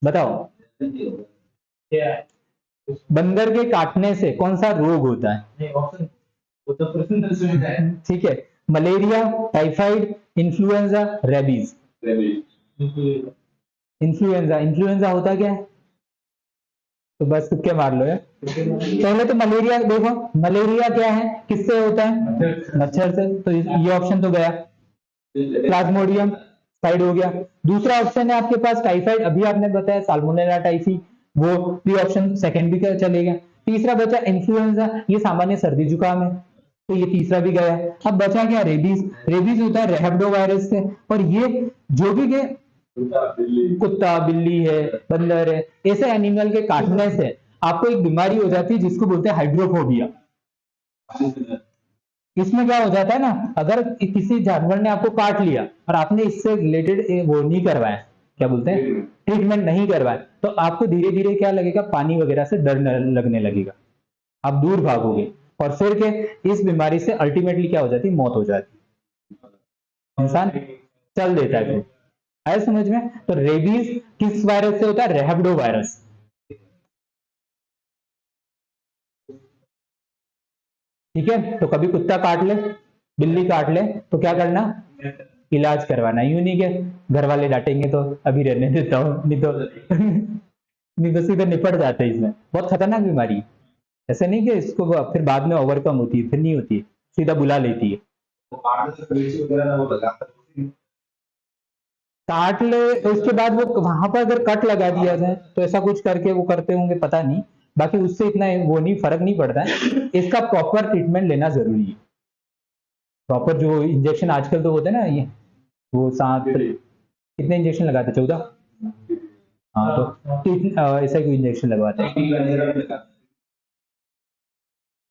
बताओ बंदर के काटने से कौन सा रोग होता है, ठीक है, malaria, typhoid, influenza, rabies. Influenza, influenza होता क्या है, तो बस तुक्के मार लो यार। पहले तो मलेरिया देखो, मलेरिया क्या है, किससे होता है, मच्छर से, तो ये ऑप्शन तो गया। प्लाज्मोडियम साइड हो गया। दूसरा ऑप्शन है आपके पास टाइफाइड, अभी आपने बताया साल्मोनेला टाइफी, वो भी ऑप्शन सेकंड भी चलेगा। तीसरा बचा इन्फ्लुएंजा, ये सामान्य सर्दी जुकाम है, तो ये तीसरा भी गया। अब बचा क्या, रेबीज। रेबीज होता है रेहब्डो वायरस से, और ये जो भी के कुत्ता, बिल्ली है, बंदर है, ऐसे एनिमल के काटने से आपको एक बीमारी हो जाती है जिसको बोलते हैं हाइड्रोफोबिया। इसमें क्या हो जाता है ना, अगर किसी जानवर ने आपको काट लिया और आपने इससे रिलेटेड वो नहीं करवाया, क्या बोलते हैं, ट्रीटमेंट नहीं करवाया, तो आपको धीरे धीरे क्या लगेगा, पानी वगैरह से डर लगने लगेगा, आप दूर भागोगे, और फिर के इस बीमारी से अल्टीमेटली क्या हो जाती है, मौत हो जाती है, इंसान चल देता है। फिर आया समझ में? तो रेबीज किस वायरस से होता है, रेहब्डो वायरस। ठीक है, तो कभी कुत्ता काट ले, बिल्ली काट ले, तो क्या करना, इलाज करवाना। यूं नहीं कि घर वाले डांटेंगे तो अभी रहने देता हूँ, नहीं तो नहीं तो सीधे निपट जाते हैं। इसमें बहुत खतरनाक बीमारी है, ऐसे नहीं कि इसको फिर बाद में ओवरकम होती है, फिर नहीं होती है, सीधा बुला लेती है। काट ले, उसके बाद वो वहां पर अगर कट लगा दिया जाए तो ऐसा कुछ करके वो करते होंगे, पता नहीं, बाकी उससे इतना वो नहीं, फर्क नहीं पड़ता है। इसका प्रॉपर ट्रीटमेंट लेना जरूरी है। प्रॉपर जो इंजेक्शन आजकल तो होते हैं ना, ये वो 7 कितने इंजेक्शन लगाते, 14, हाँ, तो ऐसा कोई इंजेक्शन लगवाते हैं।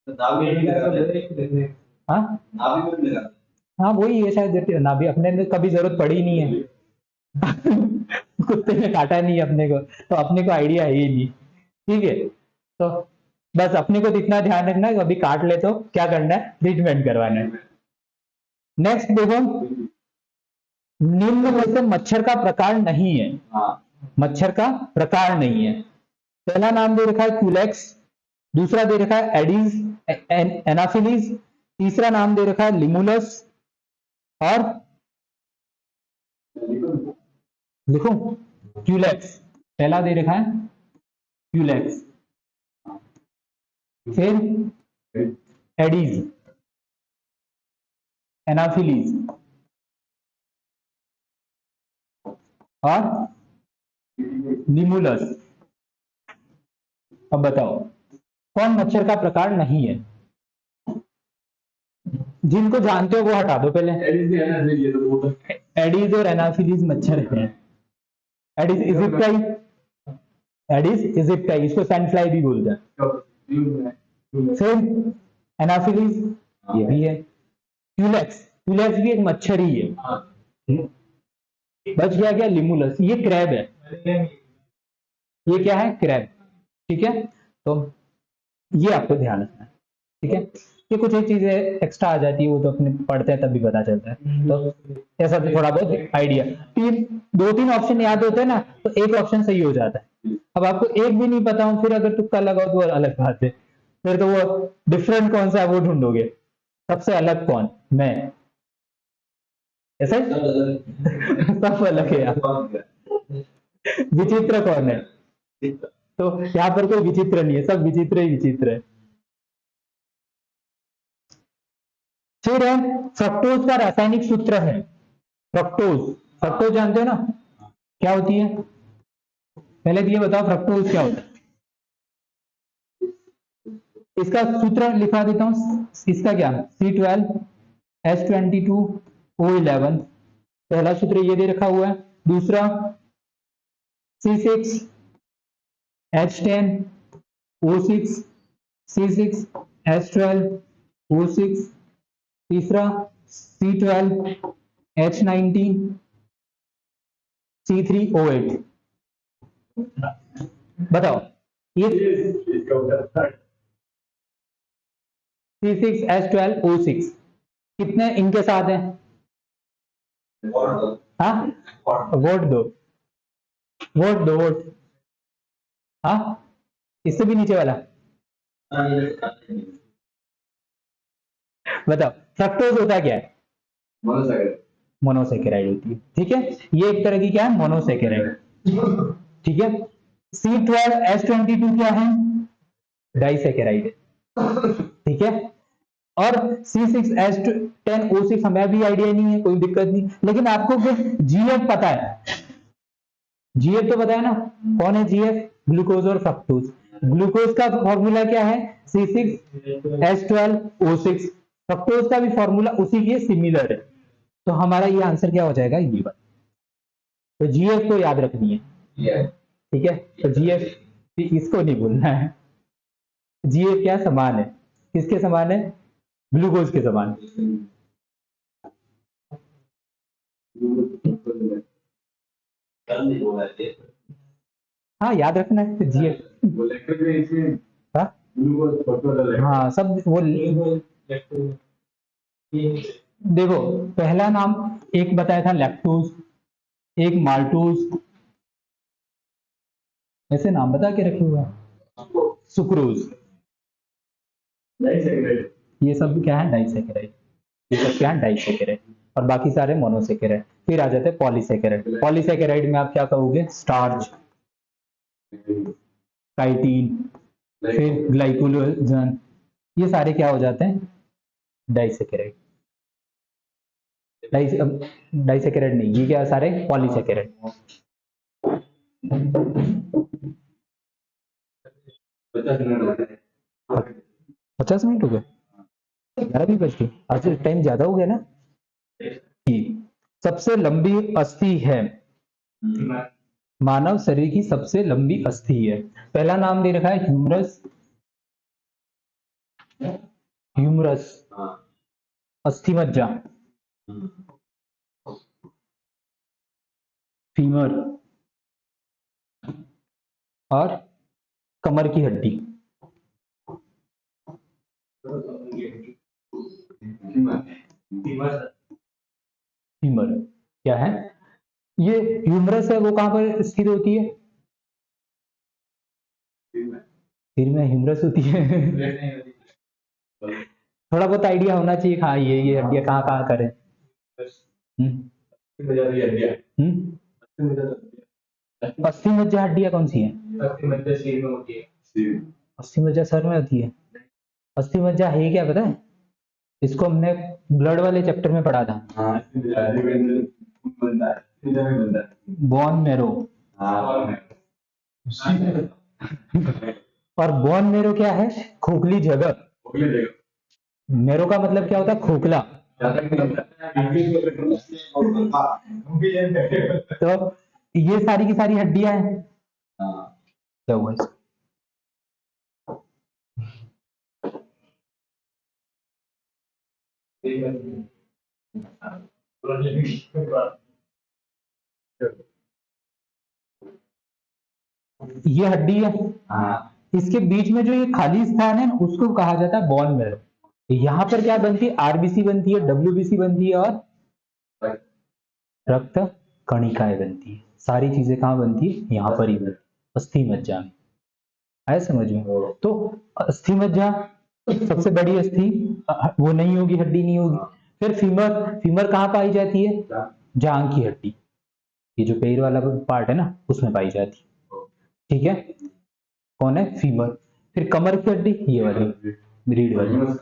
नाभि में लगाते हैं। हाँ नाभि में लगाते हाँ वही है शायद, नाभि अपने ने कभी जरूरत पड़ी नहीं है। कुत्ते ने काटा नहीं अपने को, तो अपने को आइडिया है ही नहीं। ठीक है, तो बस अपने को इतना ध्यान रखना है, कभी काट ले तो क्या करना है, ट्रीटमेंट करवाना है। नेक्स्ट देखो, निम्न में से मच्छर का प्रकार नहीं है। हैं। हाँ मच्छर का प्रकार नहीं है। पहला नाम दे रखा है क्यूलेक्स, दूसरा दे रखा है एडीज एनाफिलीज, तीसरा नाम दे रखा है लिमुलस, और लिखो क्यूलेक्स, पहला दे रखा है क्यूलेक्स, फिर एडीज एनाफिलीज और लिमुलस। अब बताओ कौन मच्छर का प्रकार नहीं है? जिनको जानते हो वो हटा दो पहले। एडिस भी है ना, ये तो बहुत एडीज और एनाफिलीज मच्छर हैं। एडीज इजिप्टाई, एडीज इजिप्टाई, इसको सैंडफ्लाई भी बोलते हैं। फिर एनाफिलीज ये भी है। क्यूलेक्स, क्यूलेक्स भी एक मच्छर ही है। बच गया क्या? लिमुलस, ये क्रैब है। ये क्या है? क्रैब। ठीक है, तो ये आपको ध्यान रखना है। ठीक है, ये कुछ एक चीजें एक्स्ट्रा आ जाती है, वो तो अपने पढ़ते हैं तभी पता चलता है, तो ऐसा तो थोड़ा बहुत आइडिया। दो तीन ऑप्शन याद होते हैं ना, तो एक ऑप्शन सही हो जाता है। अब आपको एक भी नहीं पता हो, फिर अगर तुक्का लगाओ तो अलग बात है, फिर तो वो डिफरेंट कौन सा है वो ढूंढोगे, सबसे अलग कौन? मैं, ऐसा ही? सब अलग है यार। विचित्र कौन है? तो यहाँ पर कोई विचित्र नहीं है, सब विचित्र ही विचित्र है। फिर है फ्रक्टोज का रासायनिक सूत्र है। फ्रक्टोज, फ्रक्टोज जानते हो ना क्या होती है? पहले तो ये बताओ फ्रक्टोज क्या होता है। इसका सूत्र लिखा देता हूं, इसका क्या? C12H22O11, पहला सूत्र ये दे रखा हुआ है। दूसरा C6H10O6, C6H12O6, तीसरा C12H19 C3O8। बताओ ये इसका उत्तर C6H12O6 कितने इनके साथ हैं? हाँ वोट दो, वोट दो, वोट। हाँ इससे भी नीचे वाला बताओ, फ्रक्टोज होता क्या है? मोनोसैकेराइड। मोनोसेकेराइड होती है। ठीक है, ये एक तरह की क्या है? मोनोसेकेराइड। ठीक है, C12H22 क्या है? डाइसेकेराइड है। ठीक है, और C6H10O6 हमें भी आइडिया नहीं है, कोई दिक्कत नहीं, लेकिन आपको GF पता है। GF तो पता है ना, कौन है GF? ग्लूकोज और फ्रक्टोज। ग्लूकोज का फॉर्मूला क्या है? C6H12O6। फ्रक्टोज का भी फॉर्मूला उसी के सिमिलर है, तो हमारा ये आंसर क्या हो जाएगा? ये बात। तो GF को याद रखनी है। ठीक है, तो GF इसको नहीं भूलना है। GF क्या समान है? किसके समान है? ग्लूकोज के समान। हाँ याद रखना है GF। हाँ हाँ सब वो देखो, पहला नाम एक बताया था लैक्टोज, एक माल्टोज, ऐसे नाम बता के रखे हुए हैं। सुक्रोज, ये सब क्या है? डाइसेकेराइड। ये सब क्या है? डाइसेकेराइड। और बाकी सारे मोनोसेकेराइड। फिर आ जाते हैं पॉलीसेकेराइड। पॉलीसेकेराइड में आप क्या कहोगे? स्टार्च, काइटिन, फिर ग्लाइकोजन, ये सारे क्या हो जाते हैं? डाइसेकेराइड। डाइसेकेराइड नहीं, ये क्या सारे? पॉलीसेकेराइड। 50 मिनट हो गए, 11 भी बज गए, आज टाइम ज्यादा हो गया ना। सबसे लंबी अस्थि है, मानव शरीर की सबसे लंबी अस्थि है। पहला नाम दे रखा है ह्यूमरस, ह्यूमरस, हाँ अस्थि मज्जा, फीमर और कमर की हड्डी। फीमर क्या है? ये ह्यूमरस है वो कहां पर स्थित होती है? सिर में ह्यूमरस होती है। थोड़ा बहुत आइडिया होना चाहिए। हाँ ये हड्डियां कहाँ कहाँ करें। अस्थि मज्जा हड्डियां कौन सी है? अस्थि मज्जा सर में होती है। अस्थि मज्जा है क्या पता है? इसको हमने ब्लड वाले चैप्टर में पढ़ा था। Bone marrow. और बोन मेरो क्या है? खोखली जगह। मेरो का मतलब क्या होता है? खोखला। तो ये सारी की सारी हड्डियां हैं। क्या हुआ इसको? ये हड्डी है। इसके बीच में जो ये खाली स्थान है उसको कहा जाता है बोन मेरो। यहाँ पर क्या बनती है? आरबीसी बनती है, डब्ल्यूबीसी बनती है और रक्त कणिकाएं बनती है। सारी चीजें कहाँ बनती है? यहाँ पर ही बनती है, अस्थि मज्जा में। आया समझ में? तो अस्थि मज्जा सबसे बड़ी अस्थि वो नहीं होगी, हड्डी नहीं होगी। फिर फीमर, फीमर कहाँ पाई जाती है? जांग की हड्डी, ये जो पैर वाला पार्ट है ना उसमें पाई जाती है। ठीक है, कौन है? फीमर। फिर कमर की हड्डी ये वाली, रीढ़ वाली।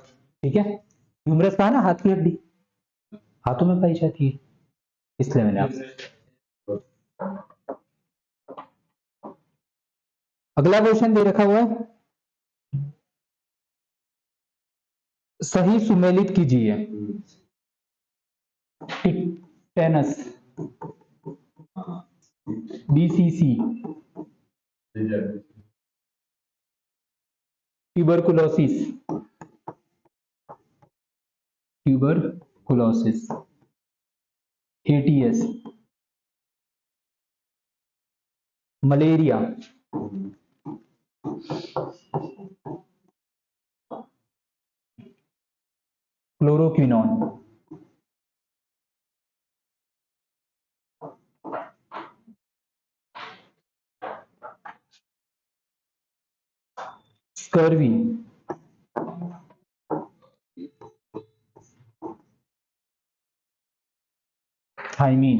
ठीक है, ह्यूमरस कहा ना, हाथ की हड्डी, हाथों में पाई जाती है, इसलिए मैंने आपसे। अगला क्वेश्चन दे रखा हुआ है, सही सुमेलित कीजिए। Tetanus, BCG, tuberculosis, tuberculosis, ATS, malaria, chloroquine, scurvy, thiamine.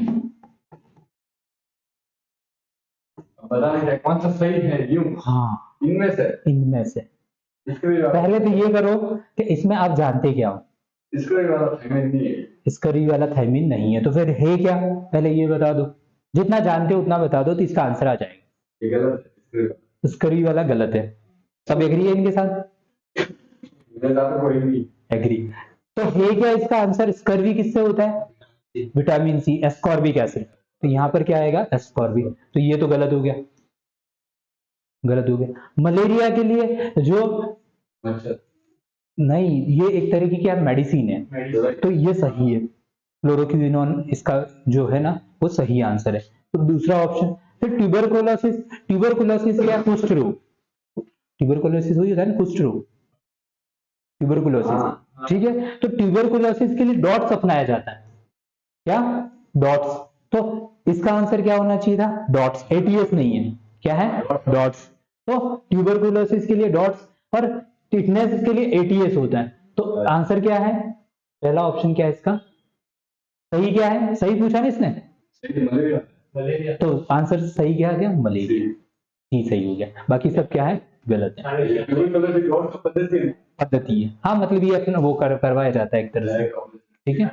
पता नहीं कौन सा सही है यूं। हाँ, इनमें से पहले तो ये करो कि इसमें आप जानते क्या हो। स्कर्वी वाला थायमिन नहीं है। स्कर्वी वाला थाइमीन नहीं है तो फिर है क्या? पहले ये बता दो, जितना जानते हो उतना बता दो तो इसका आंसर आ जाएगा। ये गलत है, स्कर्वी वाला गलत है। सब एग्री है इनके साथ? कोई नहीं एग्री। तो है क्या इसका आंसर? स्कर्वी किससे होता है? Vitamin C, ascorbic acid. तो यहाँ पर क्या आएगा? एस्कॉर्बिक। तो ये तो गलत हो गया, गलत हो गया। मलेरिया के लिए जो नहीं, ये एक तरह की क्या मेडिसिन है, तो ये सही है। क्लोरोक्विनोन इसका जो है ना वो सही आंसर है। तो दूसरा ऑप्शन। फिर ट्यूबरकुलोसिस, ट्यूबरकुलोसिस क्या? कुष्ठ रोग। ट्यूबरकुलोसिस हुई है ना, कुष्ठ रोग, ट्यूबरकुलोसिस। ठीक है, तो ट्यूबरकुलोसिस के लिए डॉट्स अपनाया जाता है। क्या? डॉट्स। तो इसका आंसर क्या होना चाहिए था? डॉट्स। एटीएस नहीं है, क्या है? डॉट्स। तो ट्यूबरकुलोसिस के लिए डॉट्स और टिटनेस के लिए एटीएस होता है। तो आंसर क्या है? पहला ऑप्शन क्या है इसका? सही क्या है? सही पूछा ना इसने, मलेरिया। तो आंसर सही क्या गया? मलेरिया ही सही हो गया। बाकी सब क्या है? गलत है। पद्धति है, हाँ, मतलब ये अपना वो करवाया जाता है एक तरह से। ठीक है,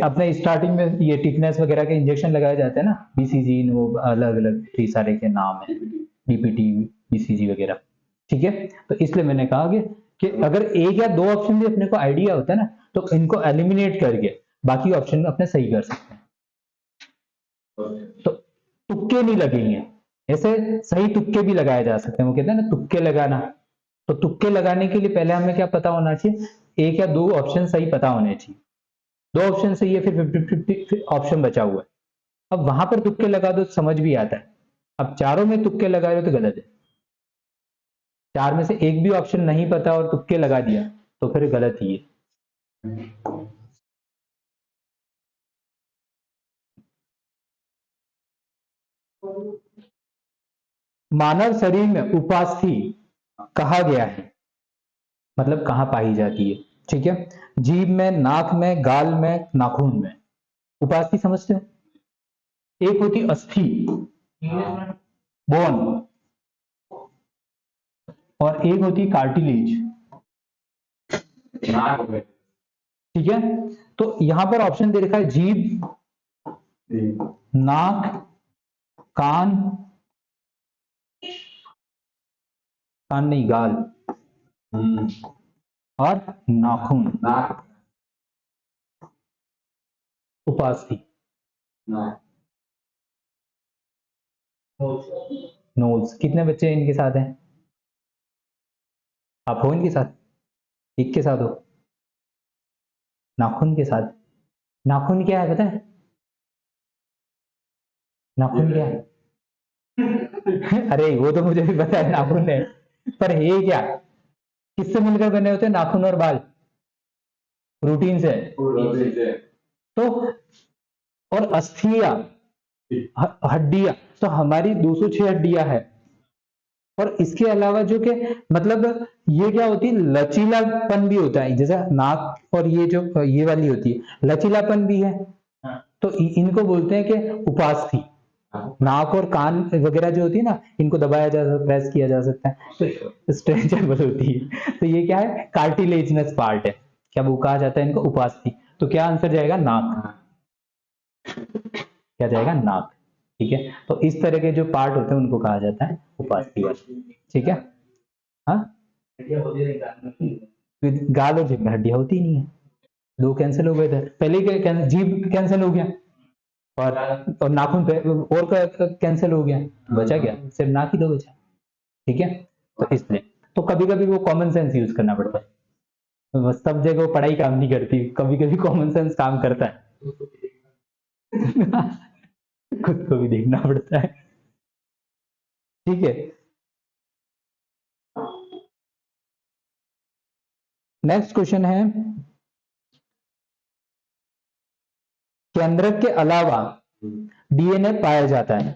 अपने स्टार्टिंग में ये टिटनेस वगैरह के इंजेक्शन लगाए जाते हैं ना, बीसीजी, वो अलग अलग सारे के नाम है, डीपीटी, बीसीजी वगैरह। ठीक है, तो इसलिए मैंने कहा कि अगर एक या दो ऑप्शन भी अपने को आइडिया होता है ना तो इनको एलिमिनेट करके बाकी ऑप्शन अपने सही कर सकते हैं। तो तुक्के नहीं लगेंगे, ऐसे सही तुक्के भी लगाए जा सकते हैं, वो कहते हैं ना तुक्के लगाना। तो तुक्के लगाने के लिए पहले हमें क्या पता होना चाहिए, एक या दो ऑप्शन सही पता होने चाहिए। दो ऑप्शन सही है, फिर 50-50 ऑप्शन बचा हुआ है। अब वहां पर तुक्के लगा दो तो समझ भी आता है। अब चारों में तुक्के लगा रहे हो तो गलत है। चार में से एक भी ऑप्शन नहीं पता और तुक्के लगा दिया तो फिर गलत ही है। मानव शरीर में उपास्थि कहा गया है, मतलब कहाँ पाई जाती है, ठीक है। जीभ में, नाक में, गाल में, नाखून में। उपास्थि समझते हो? एक होती अस्थि, बोन, और एक होती कार्टिलेज, ठीक है। तो यहां पर ऑप्शन दे रखा है जीभ, नाक, कान, कान नहीं गाल, और नाखून, उपास्थि। नोज, कितने बच्चे इनके साथ हैं? आप हो इनके साथ? एक के साथ हो? नाखून के साथ? नाखून क्या है पता है? नाखून क्या है? अरे वो तो मुझे भी पता है नाखून है, पर है क्या? किससे मिलकर बने होते हैं नाखून और बाल? प्रोटीन से। तो और अस्थियां, हड्डियां, तो हमारी 206 हड्डियां है। और इसके अलावा जो कि मतलब ये क्या होती है, लचीलापन भी होता है, जैसे नाक और ये जो ये वाली होती है लचीलापन भी है। तो इनको बोलते हैं कि उपास्थि। नाक और कान वगैरह जो होती है ना, इनको दबाया जा सकता है, प्रेस किया जा सकता है, तो स्ट्रेचेबल होती है। तो ये क्या है, कार्टिलेजनस पार्ट है। क्या वो कहा जाता है इनको उपास्थि? तो क्या आंसर जाएगा? नाक। क्या जाएगा? नाक, ठीक है। तो इस तरह के जो पार्ट होते हैं उनको कहा जाता है उपास्थि वाले, ठीक है। हाँ, गाल और जीभ में हड्डियां होती नहीं है, दो कैंसिल हो गए थे पहले ही, जीभ कैंसिल हो गया और नाखून पे और कैंसिल हो गया, बचा क्या? सिर्फ नाक ही तो बचा, ठीक है। तो इसलिए तो कभी कभी वो कॉमन सेंस यूज करना पड़ता है, बस सब जगह वो पढ़ाई काम नहीं करती, कभी कभी कॉमन सेंस काम करता है। खुद को भी देखना पड़ता है, ठीक है। नेक्स्ट क्वेश्चन है, केंद्रक के अलावा डीएनए पाया जाता है।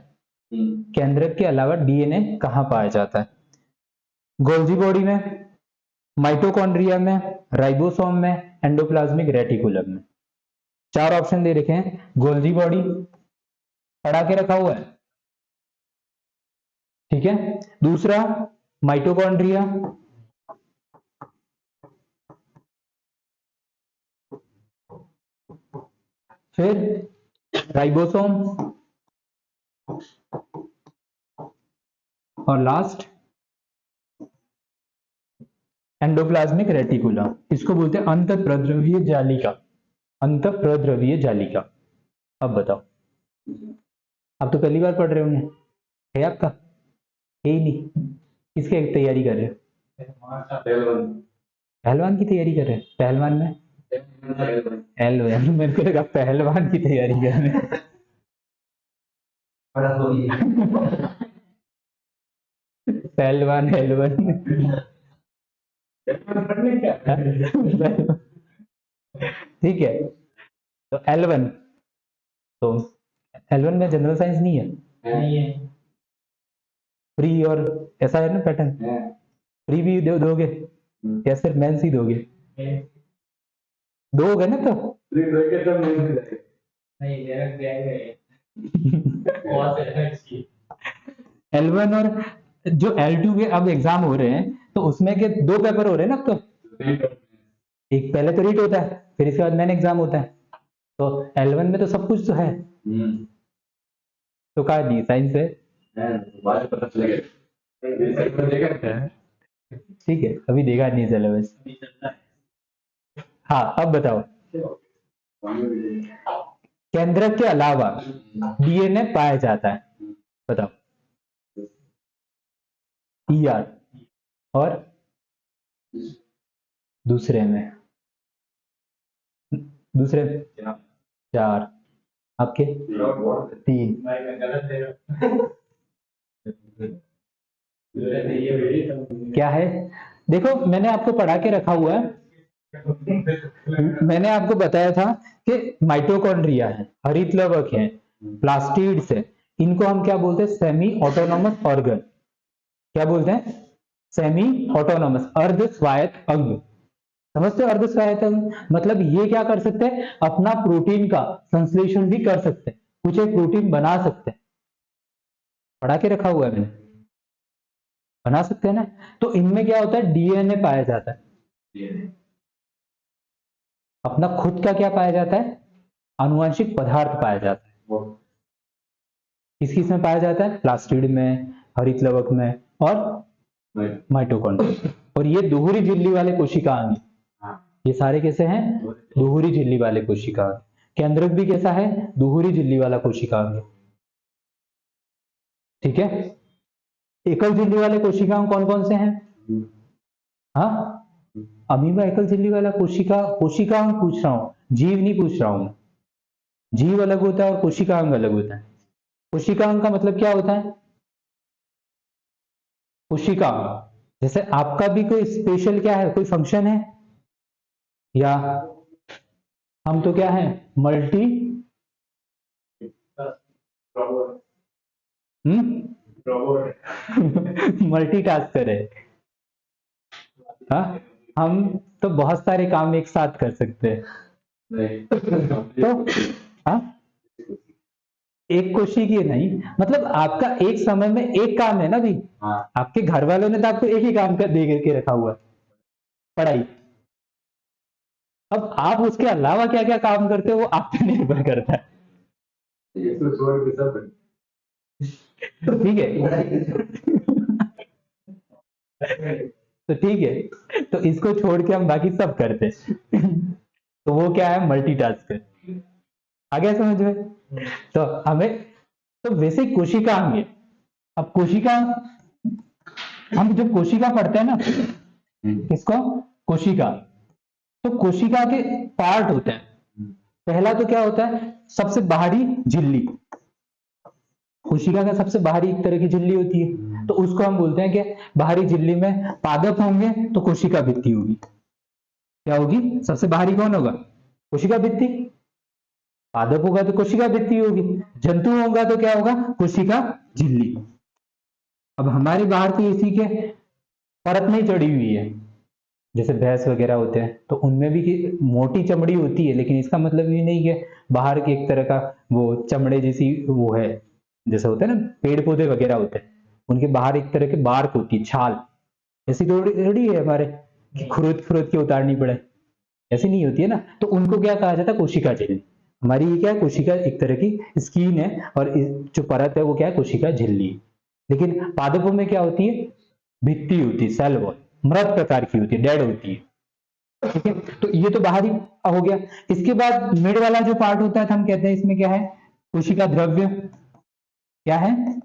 केंद्रक के अलावा डीएनए कहाँ पाया जाता है? गोल्जी बॉडी में, माइटोकॉन्ड्रिया में, राइबोसोम में, एंडोप्लाज्मिक रेटिकुलम में। चार ऑप्शन दे रखे हैं। गोल्जी बॉडी पढ़ा के रखा हुआ है, ठीक है। दूसरा माइटोकॉन्ड्रिया, फिर राइबोसोम, और लास्ट एंडोप्लाज्मिक रेटिकुलम। इसको बोलते हैं अंतःप्रद्रवीय जालिका, अंतःप्रद्रवीय जालिका। अब बताओ, आप तो पहली बार पढ़ रहे होंगे, है आपका? है ही नहीं, किसकी तैयारी कर रहे हो? पहलवान की तैयारी कर रहे हैं? पहलवान में एल, मेरे को लगा पहलवान की तैयारी कर रहे हैं। पहलवान एलवन, ठीक है। तो एलवन, तो एलवन में जनरल साइंस नहीं है, फ्री और ऐसा है ना पैटर्न, फ्री भी दोगे या सिर्फ मेंस ही दोगे? दोगे ना तो L1 और जो L2 के अब एग्जाम हो रहे हैं, तो उसमें के दो पेपर हो रहे हैं ना अब तो। एक पहले तो रीट होता है, फिर इसके बाद मेन एग्जाम होता है। तो L1 में तो सब कुछ तो है, तो कहा नहीं साइंस है, ठीक है। अभी देखा नहीं सिलेबस। हाँ, अब बताओ, केंद्रक के अलावा डीएनए पाया जाता है, बताओ। ER और दूसरे में, दूसरे 4, आपके 3। क्या है? देखो मैंने आपको पढ़ा के रखा हुआ है, मैंने आपको बताया था कि माइटोकॉन्ड्रिया है, हरितलवक है, प्लास्टिड्स है, इनको हम क्या बोलते हैं? Semi autonomous organ. क्या बोलते हैं? सेमी ऑटोनोमस, अर्ध स्वायत्त अंग। समझते हो? अर्ध स्वायत्त अंग मतलब ये क्या कर सकते हैं? अपना प्रोटीन का संश्लेषण भी कर सकते हैं, कुछ एक प्रोटीन बना सकते हैं, पढ़ा के रखा हुआ है मैंने, बना सकते हैं ना। तो इनमें क्या होता है? डीएनए पाया जाता है, अपना खुद का क्या पाया जाता है? आनुवंशिक पदार्थ पाया जाता है। किस किस में पाया जाता है? प्लास्टिड में, हरितलवक में और माइटोकॉन्ड्रिया। और ये दोहरी झिल्ली वाले कोशिकांग, ये सारे कैसे हैं? दोहरी झिल्ली वाले कोशिकांग। केंद्रक भी कैसा है? दोहरी झिल्ली वाला कोशिकांग। ठीक है। एकल झिल्ली वाले कोशिकांग कौन कौन से हैं? हाँ, अमीबा एकल झिल्ली वाला कोशिकांग पूछ रहा हूं, जीव नहीं पूछ रहा हूं। जीव अलग होता है और कोशिकांग अलग होता है। कोशिकांग का मतलब क्या होता है? कोशिकांग जैसे आपका भी कोई स्पेशल क्या है, कोई फंक्शन है, या हम तो क्या है? मल्टी मल्टीटास्कर है। हाँ, हम तो बहुत सारे काम एक साथ कर सकते हैं। तो हाँ, एक कोशी की नहीं, मतलब आपका एक समय में एक काम है ना भी। आपके घर वालों ने तो आपको एक ही काम कर दे करके रखा हुआ है, पढ़ाई। अब आप उसके अलावा क्या क्या काम करते हो वो आप पे निर्भर करता है। ये तो छोड़ के सब तो ठीक है, तो ठीक है, तो इसको छोड़ के हम बाकी सब करते हैं। तो वो क्या है? मल्टीटास्कर। आ गया समझ में? तो हमें तो वैसे कोशिकांग है। अब कोशिका, हम जब कोशिका पढ़ते हैं ना, किसको? कोशिका। तो कोशिका के पार्ट होते हैं। पहला तो क्या होता है? सबसे बाहरी झिल्ली। कोशिका का सबसे बाहरी एक तरह की झिल्ली होती है, तो उसको हम बोलते हैं कि बाहरी झिल्ली में पादप होंगे तो कोशिका भित्ति होगी। क्या होगी? सबसे बाहरी कौन होगा? कोशिका भित्ति। पादप होगा तो कोशिका भित्ति होगी, जंतु होगा तो क्या होगा? कोशिका झिल्ली। अब हमारे बाहर तो इसी के परत नहीं चढ़ी हुई है, जैसे भैंस वगैरह होते हैं तो उनमें भी मोटी चमड़ी होती है, लेकिन इसका मतलब ये नहीं कि बाहर की एक तरह का वो चमड़े जैसी वो है, जैसे होता है ना पेड़ पौधे वगैरह होते हैं, उनके बाहर एक तरह के बार्क होती है, छाल। ऐसी थोड़ी है हमारे कि खुरुद खुरुद के उतारनी पड़े, ऐसी नहीं होती है ना। तो उनको क्या कहा जाता है? कोशिका झिल्ली। हमारी ये क्या है? कोशिका एक तरह की स्किन है, और जो परत है वो क्या है? कोशिका झिल्ली। लेकिन पादपों में क्या होती है? भित्ति होती है, सेल वॉल, मृत प्रकार की होती है, डेड होती है। ठीक है, तो ये तो बाहरी हो गया। इसके बाद मिड वाला जो पार्ट होता है, हम कहते हैं इसमें क्या है? कोशिका द्रव्य। क्या है?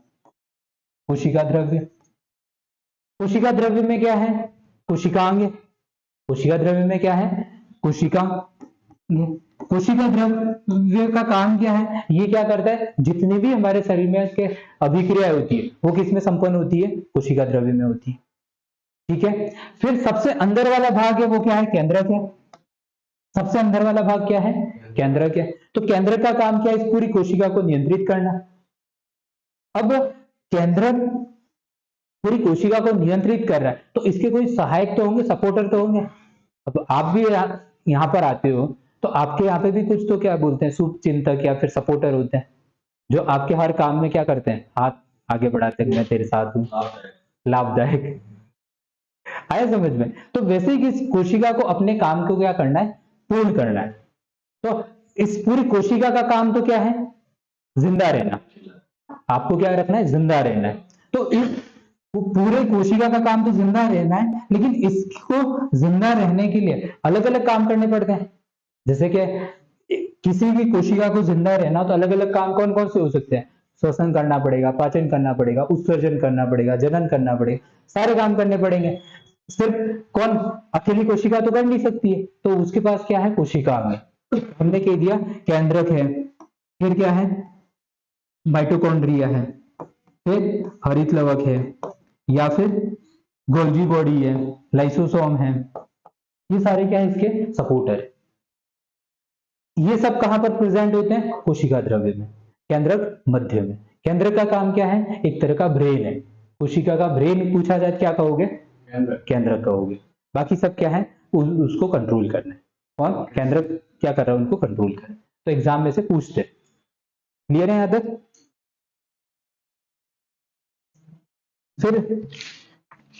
कोशिका द्रव्य। कोशिका द्रव्य में क्या है? कोशिकांग। कोशिका द्रव्य में क्या है? कोशिका। कोशिका द्रव्य का काम क्या है? ये क्या करता है? जितने भी हमारे शरीर में के अभिक्रिया होती है वो किसमें संपन्न होती है? कोशिका द्रव्य में होती है। ठीक है, फिर सबसे अंदर वाला भाग है वो क्या है? केंद्रक है। सबसे अंदर वाला भाग क्या है? केंद्रक है। तो केंद्रक का काम क्या है? इस पूरी कोशिका को नियंत्रित करना। अब केंद्रक पूरी कोशिका को नियंत्रित कर रहा है, तो इसके कोई सहायक तो होंगे, सपोर्टर तो होंगे। अब आप भी यहाँ पर आते हो तो आपके यहाँ पे भी कुछ तो क्या बोलते हैं? शुभचिंतक या फिर सपोर्टर होते हैं, जो आपके हर काम में क्या करते हैं? हाथ आगे बढ़ाते हैं, मैं तेरे साथ हूँ, लाभदायक। आया समझ में? तो वैसे ही इस कोशिका को अपने काम को क्या करना है? पूर्ण करना है। तो इस पूरी कोशिका का काम तो क्या है? जिंदा रहना। आपको क्या रखना है? जिंदा रहना है। तो इस पूरे कोशिका का काम तो जिंदा रहना है, लेकिन इसको जिंदा रहने के लिए अलग अलग काम करने पड़ते हैं। जैसे कि किसी भी कोशिका को जिंदा रहना तो अलग अलग काम कौन कौन से हो सकते हैं? श्वसन करना पड़ेगा, पाचन करना पड़ेगा, उत्सर्जन करना पड़ेगा, जनन करना पड़ेगा, सारे काम करने पड़ेंगे। सिर्फ कौन, अकेली कोशिका तो कर नहीं सकती है, तो उसके पास क्या है, कोशिका है। हमने कह दिया केंद्रक है, फिर क्या है, माइटोकॉन्ड्रिया है, फिर हरित लवक है, या फिर गोल्जी बॉडी है, लाइसोसोम है, ये सारे क्या है इसके सपोर्टर है। ये सब कहां पर प्रेजेंट होते हैं, कोशिका द्रव्य में, केंद्रक मध्य में। केंद्रक का काम क्या है, एक तरह का ब्रेन है। कोशिका का ब्रेन पूछा जाए क्या कहोगे, केंद्रक कहोगे। बाकी सब क्या है, उसको कंट्रोल करना है। कौन, केंद्रक क्या कर रहा है, उनको कंट्रोल कर रहा है। तो एग्जाम में से पूछते, क्लियर है यहां तक। फिर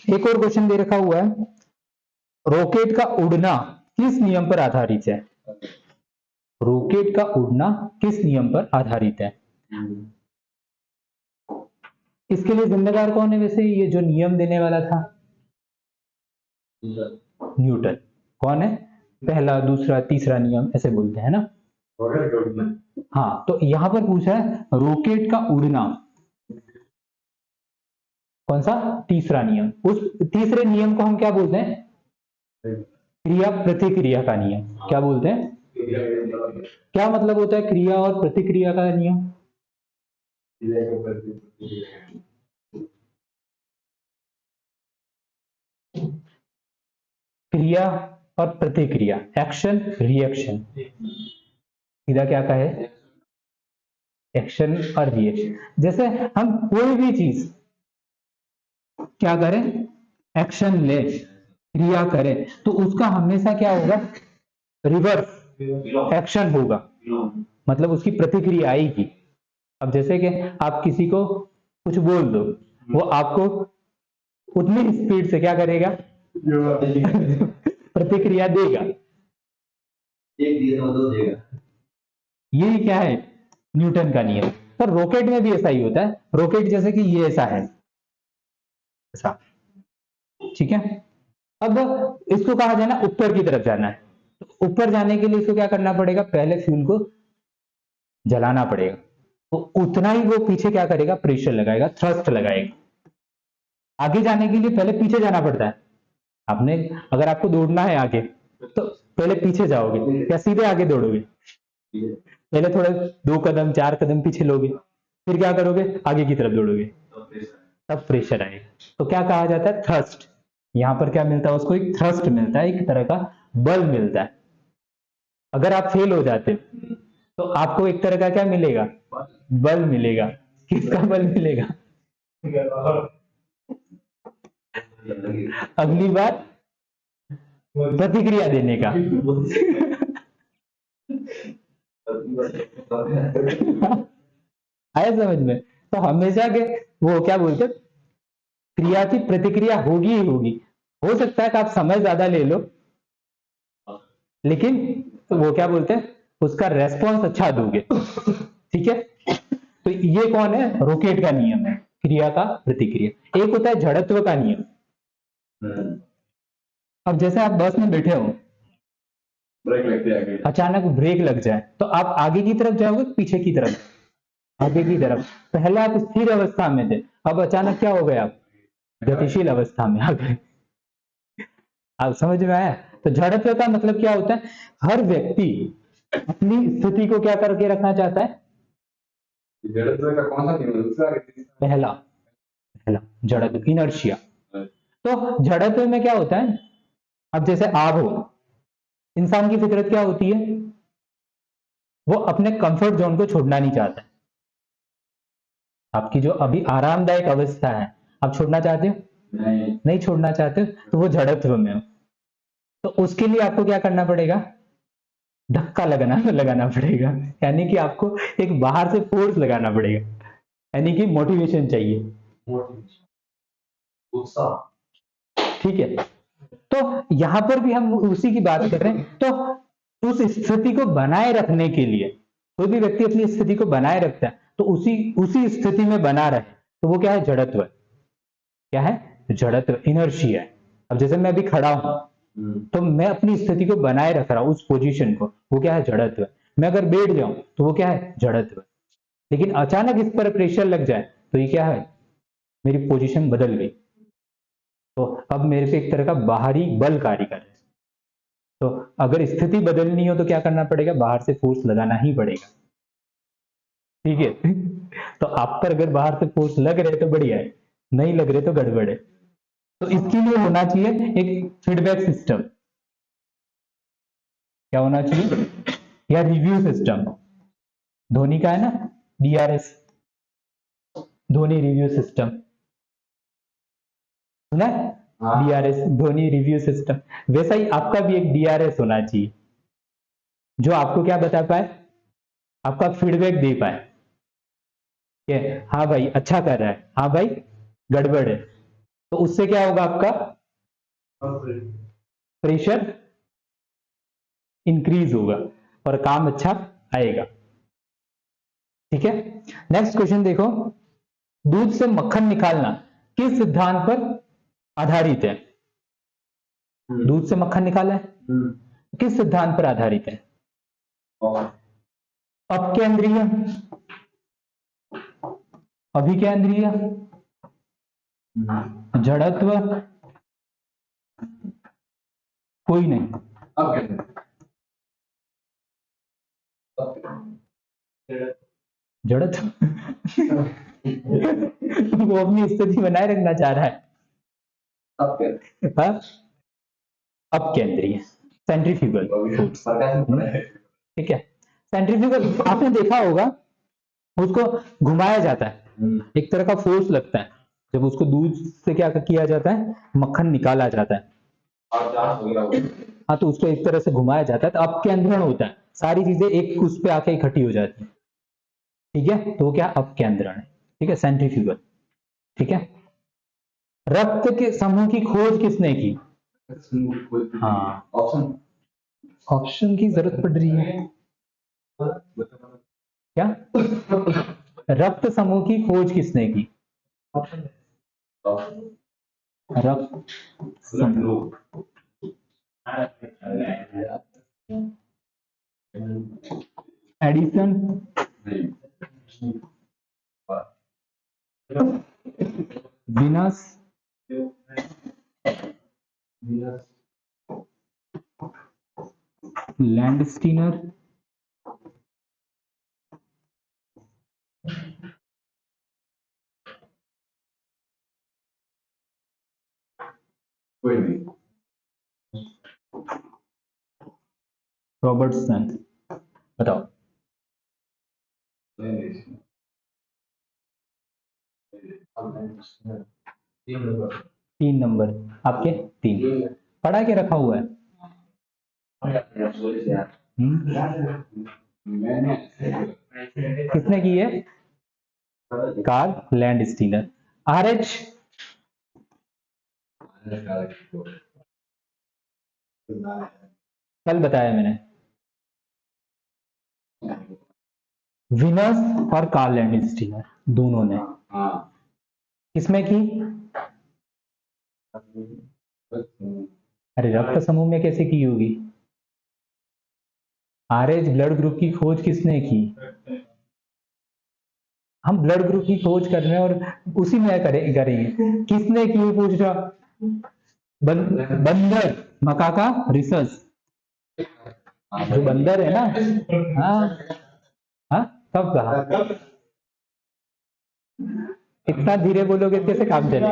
एक और क्वेश्चन दे रखा हुआ है, रॉकेट का उड़ना किस नियम पर आधारित है। रॉकेट का उड़ना किस नियम पर आधारित है। इसके लिए जिम्मेदार कौन है वैसे, ये जो नियम देने वाला था, न्यूटन। कौन है, पहला दूसरा तीसरा नियम ऐसे बोलते हैं ना। हाँ, तो यहां पर पूछा है रॉकेट का उड़ना, कौन सा, तीसरा नियम। उस तीसरे नियम को हम क्या बोलते हैं, क्रिया प्रतिक्रिया का नियम। क्या बोलते हैं, क्या मतलब होता है क्रिया और प्रतिक्रिया का नियम। क्रिया और प्रतिक्रिया, एक्शन रिएक्शन, सीधा क्या कहे, एक्शन और रिएक्शन। जैसे हम कोई भी चीज क्या करें, एक्शन ले, क्रिया करें, तो उसका हमेशा क्या होगा, रिवर्स एक्शन होगा, मतलब उसकी प्रतिक्रिया आएगी। अब जैसे कि आप किसी को कुछ बोल दो, वो आपको उतनी स्पीड से क्या करेगा, प्रतिक्रिया देगा। एक दिए तो दो देगा। यही क्या है, न्यूटन का नियम। पर रॉकेट में भी ऐसा ही होता है। रॉकेट जैसे कि ये ऐसा है, ऐसा, ठीक है। अब इसको कहा जाए ना, ऊपर की तरफ जाना है, तो ऊपर जाने के लिए इसको क्या करना पड़ेगा, पहले फ्यूल को जलाना पड़ेगा। तो उतना ही वो पीछे क्या करेगा, प्रेशर लगाएगा, थ्रस्ट लगाएगा। आगे जाने के लिए पहले पीछे जाना पड़ता है। आपने, अगर आपको दौड़ना है आगे, तो पहले पीछे जाओगे या सीधे आगे दौड़ोगे, पहले थोड़े 2 कदम 4 कदम पीछे लोगे, फिर क्या करोगे, आगे की तरफ दौड़ोगे, तब प्रेशर आएगा। तो क्या कहा जाता है, थ्रस्ट। यहां पर क्या मिलता है उसको, एक थ्रस्ट मिलता है, एक तरह का बल मिलता है। अगर आप फेल हो जाते तो आपको एक तरह का क्या मिलेगा, बल मिलेगा। किसका बल मिलेगा, अगली बार प्रतिक्रिया देने का। आया समझ में। तो हमेशा के वो क्या बोलते हैं, क्रिया की प्रतिक्रिया होगी ही होगी। हो सकता है कि आप समय ज्यादा ले लो, लेकिन तो वो क्या बोलते हैं, उसका रेस्पॉन्स अच्छा दोगे, ठीक है। तो ये कौन है, रॉकेट का नियम है, क्रिया का प्रतिक्रिया। एक होता है जड़त्व का नियम। अब जैसे आप बस में बैठे हो, ब्रेक लगते हैं आगे। अचानक ब्रेक लग जाए, तो आप आगे की तरफ जाओगे, पीछे की तरफ, आगे की तरफ। पहले आप स्थिर अवस्था में थे, अब अचानक क्या हो गए, आप गतिशील अवस्था में आ गए। आप समझ में आया। तो जड़त्व का मतलब क्या होता है, हर व्यक्ति अपनी स्थिति को क्या करके रखना चाहता है, जड़त्व का कौन सा नियम है, दूसरा कि तीसरा? पहला, पहला जड़त्व, इनर्शिया। तो जड़त्व में क्या होता है, अब जैसे आप हो, इंसान की फितरत क्या होती है, वो अपने कंफर्ट जोन को छोड़ना नहीं चाहता। आपकी जो अभी आरामदायक अवस्था है, आप छोड़ना चाहते हो, नहीं छोड़ना चाहते हो, तो वो जड़त्व में हो। तो उसके लिए आपको क्या करना पड़ेगा, धक्का लगाना पड़ेगा, यानी कि आपको एक बाहर से फोर्स लगाना पड़ेगा, यानी कि मोटिवेशन चाहिए, ठीक है। तो यहां पर भी हम उसी की बात कर रहे हैं। तो उस स्थिति को बनाए रखने के लिए, कोई भी व्यक्ति अपनी स्थिति को बनाए रखता है, तो उसी स्थिति में बना रहे, तो वो क्या है, जड़त्व। क्या है, जड़त्व, इनर्शिया है। अब जैसे मैं अभी खड़ा हूं, तो मैं अपनी स्थिति को बनाए रख रहा हूं, उस पोजीशन को, वो क्या है, जड़त्व। मैं अगर बैठ जाऊं तो वो क्या है, जड़त्व। लेकिन अचानक इस पर प्रेशर लग जाए तो ये क्या है, मेरी पोजीशन बदल गई, तो अब मेरे पे एक तरह का बाहरी बल कार्य कर रहा है। तो अगर स्थिति बदलनी हो तो क्या करना पड़ेगा, बाहर से फोर्स लगाना ही पड़ेगा, ठीक है। तो आप पर अगर बाहर से फोर्स लग रहे तो बढ़िया है, नहीं लग रहे तो गड़बड़ है। तो इसके लिए होना चाहिए एक फीडबैक सिस्टम। क्या होना चाहिए, या रिव्यू सिस्टम। धोनी का है ना DRS, धोनी रिव्यू सिस्टम, सुना है? हाँ। DRS, Dhoni review system. वैसा ही आपका भी एक DRS होना चाहिए, जो आपको क्या बता पाए, आपका फीडबैक दे पाए कि हाँ भाई अच्छा कर रहा है, हाँ भाई गड़बड़ है। तो उससे क्या होगा, आपका प्रेशर इंक्रीज होगा और काम अच्छा आएगा, ठीक है। नेक्स्ट क्वेश्चन देखो, दूध से मक्खन निकालना किस सिद्धांत पर आधारित है? दूध से मक्खन निकाला है, किस सिद्धांत पर आधारित है? अपकेंद्रीय, अभिकेंद्रीय, जड़त्व, कोई नहीं। जड़त्व वो अपनी स्थिति बनाए रखना चाह रहा है। हाँ? अपकेंद्रीय, सेंट्रीफ्यूगल फोर्स, ठीक है। सेंट्रीफ्यूगल आपने देखा होगा, उसको घुमाया जाता है, एक तरह का फोर्स लगता है जब उसको दूध से क्या किया जाता है, मक्खन निकाला जाता है। हाँ, तो उसको एक तरह से घुमाया जाता है, तो अपकेंद्रण होता है, सारी चीजें एक उस पे आके इकट्ठी हो जाती है, ठीक है। तो क्या अपकेंद्रण है, ठीक है, सेंट्रीफ्यूगल, ठीक है। रक्त के समूह की खोज किसने की? हाँ, ऑप्शन की जरूरत पड़ रही है क्या? रक्त समूह की खोज किसने की? रक्त समूह, एडिसन, विनस, लैंडस्टीनर, कोई नहीं। रॉबर्टसन। बताओ। 3 नंबर आपके, 3 पढ़ा के रखा हुआ है। किसने की है? Karl Landsteiner. RH कल बताया मैंने, विनस और कार्ल लैंडस्टीनर दोनों ने किसमें की? अरे रक्त समूह में कैसे की होगी? RH ब्लड ग्रुप की खोज किसने की? हम ब्लड ग्रुप की खोज कर रहे हैं और उसी में करेंगे, किसने की पूछ रहा? बंदर, मकाका रिसर्च, जो बंदर है ना। हाँ हाँ, कब कहा? इतना धीरे बोलोगे कैसे काम चले?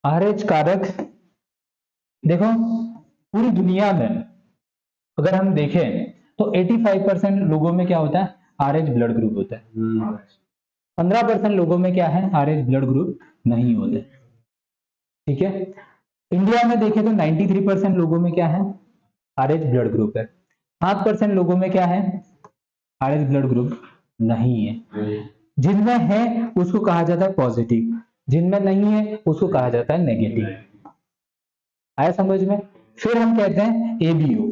RH कारक देखो, पूरी दुनिया में अगर हम देखें तो 85% लोगों में क्या होता है, RH ब्लड ग्रुप होता है। 15% लोगों में क्या है, RH ब्लड ग्रुप नहीं होते, ठीक है। इंडिया में देखें तो 93% लोगों में क्या है, RH ब्लड ग्रुप है। 7% लोगों में क्या है, RH ब्लड ग्रुप नहीं है। जिनमें है उसको कहा जाता है पॉजिटिव, जिनमें नहीं है उसको कहा जाता है नेगेटिव। आया समझ में? फिर हम कहते हैं ABO।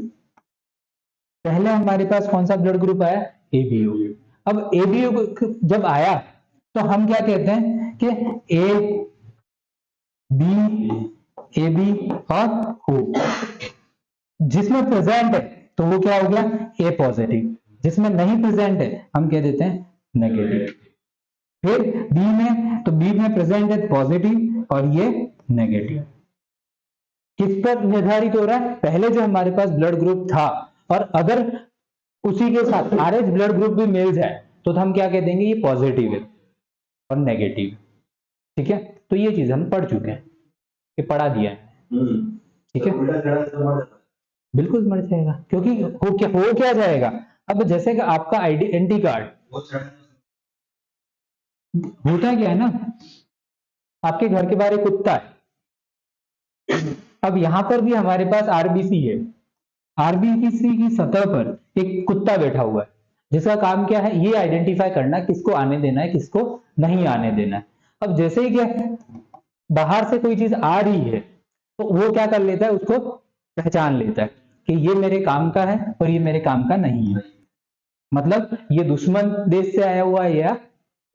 पहले हमारे पास कौन सा ब्लड ग्रुप आया? ABO। अब ABO जब आया तो हम क्या कहते हैं कि A, B, AB और O जिसमें प्रेजेंट है तो वो क्या हो गया, A पॉजिटिव। जिसमें नहीं प्रेजेंट है हम कह देते हैं नेगेटिव। फिर बी में, तो बी में प्रेजेंट है पॉजिटिव और ये नेगेटिव। किस पर निर्धारित हो रहा है? पहले जो हमारे पास ब्लड ग्रुप था और अगर उसी के साथ RH ब्लड ग्रुप भी मिल जाए तो हम क्या कह देंगे, ये पॉजिटिव है और नेगेटिव। ठीक है, तो ये चीज हम पढ़ चुके हैं, ये पढ़ा दिया है। ठीक है, उल्टा चढ़ा तो मर जाता बिल्कुल मर जाएगा, क्योंकि हो क्या जाएगा, अब जैसे कि आपका आइडेंटिटी कार्ड है। वो चढ़ा होता क्या है ना, आपके घर के बाहर एक कुत्ता है, अब यहां पर भी हमारे पास आरबीसी है, आरबीसी की सतह पर एक कुत्ता बैठा हुआ है जिसका काम क्या है, ये आइडेंटिफाई करना किसको आने देना है किसको नहीं आने देना है। अब जैसे ही क्या बाहर से कोई चीज आ रही है तो वो क्या कर लेता है, उसको पहचान लेता है कि ये मेरे काम का है और ये मेरे काम का नहीं है, मतलब ये दुश्मन देश से आया हुआ है या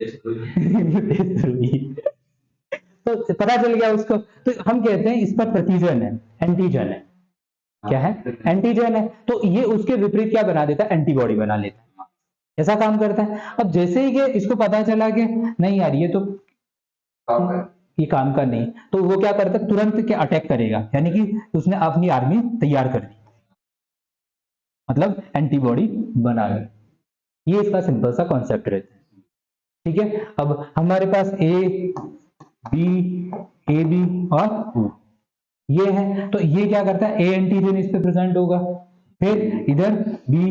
देशद्रोही। तो पता चल गया उसको, तो हम कहते हैं इस पर प्रतिजन है, एंटीजन है। क्या है? एंटीजन है। तो ये उसके विपरीत क्या बना देता है, एंटीबॉडी बना लेता है, ऐसा काम करता है। अब जैसे ही कि इसको पता चला कि नहीं यार ये तो काम है। ये काम का नहीं, तो वो क्या करता है, तुरंत क्या अटैक करेगा, यानी कि उसने अपनी आर्मी तैयार कर दी, मतलब एंटीबॉडी बना ली। ये इसका सिंपल सा कॉन्सेप्ट रहता है। ठीक है, अब हमारे पास ए बी और O ये है, तो ये क्या करता है, ए एंटीजन इस पे प्रेजेंट होगा, फिर इधर बी,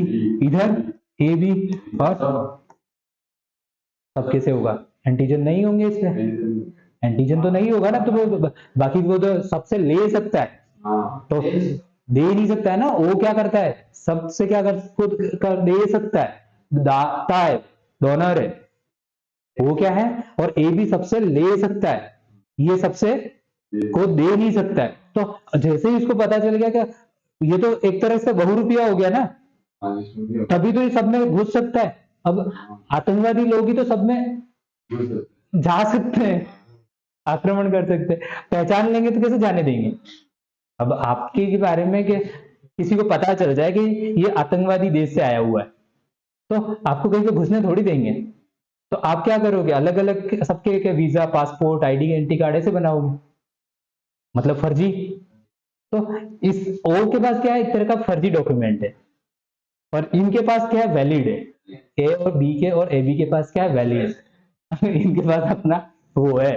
इधर ए बी और सब कैसे होगा, एंटीजन नहीं होंगे इसमें, एंटीजन तो नहीं होगा ना, तो वो बाकी वो तो सबसे ले सकता है, हाँ तो दे ही नहीं सकता है ना। वो क्या करता है, सबसे क्या खुद कर दे सकता है, दाता है, डोनर है, वो क्या है, और ए भी सबसे ले सकता है, ये सबसे को दे नहीं सकता है। तो जैसे ही इसको पता चल गया कि ये तो एक तरह से बहुरूपिया हो गया ना, हाँ इसमें भी तभी तो ये सब में घुस सकता है। अब आतंकवादी लोग ही तो सब में होता जा सकते हैं, आक्रमण कर सकते हैं, पहचान लेंगे तो कैसे जाने देंगे। अब आपके के बारे में कि किसी को पता चल जाए कि ये आतंकवादी देश से आया हुआ है, तो आपको कहीं पे घुसने थोड़ी देंगे। तो आप क्या करोगे, अलग अलग सबके के visa, passport, ID, anti card ऐसे बनाओगे, मतलब फर्जी। तो इस ओ के पास क्या है, एक तरह का फर्जी डॉक्यूमेंट है, और इनके पास क्या है, वैलिड है। ए और बी के और ए बी के पास क्या है, वैलिड है। इनके पास अपना वो है,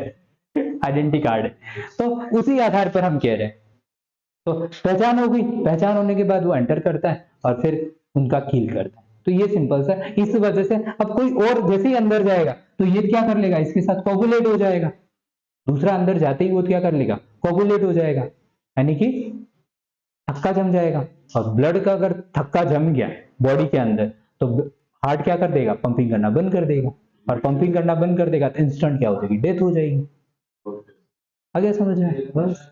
आइडेंटिटी कार्ड है। तो उसी आधार पर हम कह रहे हैं, तो पहचान हो गई, पहचान होने के बाद वो एंटर करता है और फिर उनका किल करता है। तो ये सिंपल सा, इस वजह से अब कोई और जैसे ही अंदर जाएगा तो ये क्या कर लेगा, इसके साथ कोगुलेट हो जाएगा, दूसरा अंदर जाते ही वो क्या कर लेगा, कोगुलेट हो जाएगा, यानी कि थक्का जम जाएगा। और ब्लड का अगर थक्का जम गया बॉडी के अंदर तो हार्ट क्या कर देगा, पंपिंग करना बंद कर देगा, और पंपिंग करना बंद कर देगा तो इंस्टेंट क्या हो जाएगी, डेथ हो जाएगी। आगे समझ में, बस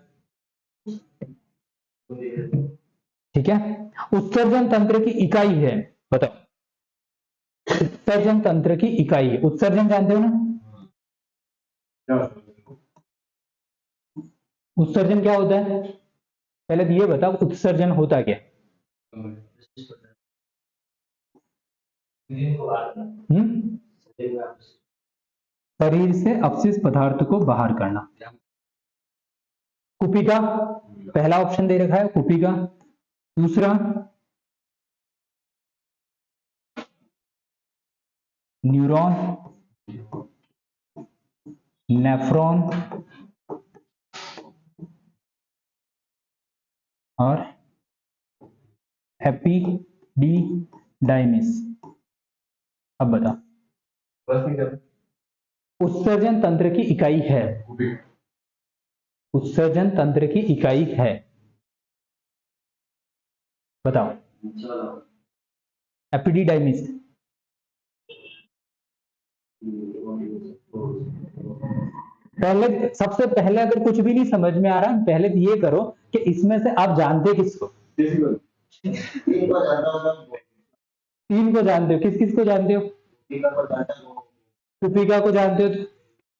ठीक है। उत्सर्जन तंत्र की इकाई है, बताओ, उत्सर्जन तंत्र की इकाई है, उत्सर्जन जानते हो ना, उत्सर्जन क्या होता है, पहले तो ये बताओ उत्सर्जन होता क्या। शरीर से अपशिष्ट पदार्थ को बाहर करना, कुपिका पहला ऑप्शन दे रखा है, कुपिका। दूसरा न्यूरॉन, नेफ्रॉन और एपिडिडाइमिस। अब बता, उत्सर्जन तंत्र की इकाई है, उत्सर्जन तंत्र की इकाई है, बताओ, एपिडिडाइमिस। पहले सबसे पहले अगर कुछ भी नहीं समझ में आ रहा, पहले तो ये करो कि इसमें से आप जानते किसको, तीन को जानते हो, किस किस को जानते हो, कुपिका को जानते हो, तो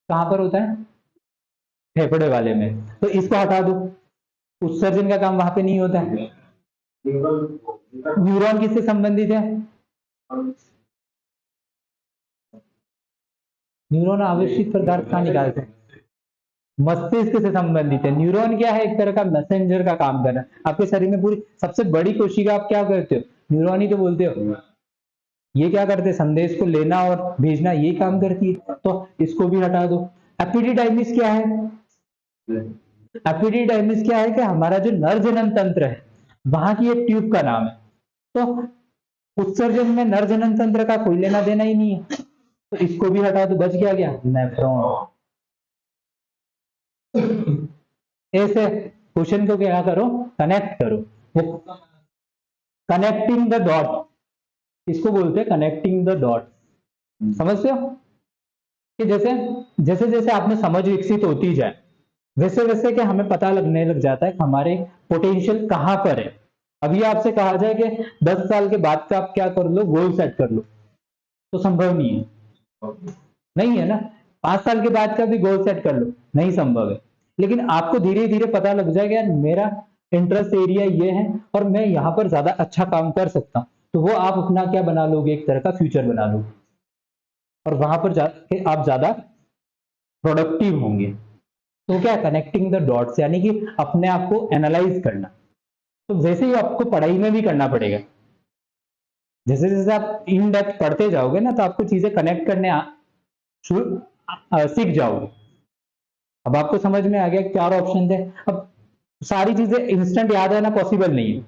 कहां पर होता है, फेफड़े वाले में, तो इसको हटा दो, उत्सर्जन का काम वहां पे नहीं होता है। न्यूरॉन किससे संबंधित है, न्यूरॉन आवश्यक पदार्थ कहाँ निकालते हैं? मस्तिष्क से संबंधित है। न्यूरॉन क्या है? एक तरह का मैसेंजर का काम करना। आपके शरीर में पूरी सबसे बड़ी कोशिका आप क्या कहते हो? न्यूरॉन ही तो बोलते हो। ये क्या करते हैं? संदेश को लेना और भेजना, ये काम करती है। तो इसको भी हटा दो। एपिडिडाइमिस क्या है? एपिडिडाइमिस क्या है कि हमारा जो नर जनन तंत्र है, वहां की एक ट्यूब का नाम है। तो उत्सर्जन में नर जनन तंत्र का कोई लेना देना ही नहीं है, तो इसको भी हटा दो। बच गया क्या? नेफ्रॉन। ऐसे क्वेश्चन को क्या करो? कनेक्ट करो। कनेक्टिंग द डॉट, इसको बोलते हैं कनेक्टिंग द डॉट। समझते हो कि जैसे जैसे जैसे आपने समझ विकसित होती जाए, वैसे वैसे कि हमें पता लगने लग जाता है कि हमारे पोटेंशियल कहाँ पर है। अभी आपसे कहा जाए कि 10 साल के बाद का आप क्या कर लो, गोल सेट कर लो, तो संभव नहीं है। नहीं है ना? 5 साल के बाद का भी गोल सेट कर लो, नहीं संभव है। लेकिन आपको धीरे धीरे पता लग जाएगा यार मेरा इंटरेस्ट एरिया ये है और मैं यहाँ पर ज्यादा अच्छा काम कर सकता हूँ, तो वो आप अपना क्या बना लोगे? एक तरह का फ्यूचर बना लोगे, और वहां पर जाके आप ज्यादा प्रोडक्टिव होंगे। तो क्या? कनेक्टिंग द डॉट्स, यानी कि अपने आप को एनालाइज करना। तो वैसे ही आपको पढ़ाई में भी करना पड़ेगा। जैसे जैसे आप इन डेप्थ पढ़ते जाओगे ना, तो आपको चीजें कनेक्ट करने सीख जाओगे। अब आपको समझ में आ गया 4 ऑप्शन थे। अब सारी चीजें इंस्टेंट याद रहना पॉसिबल नहीं है।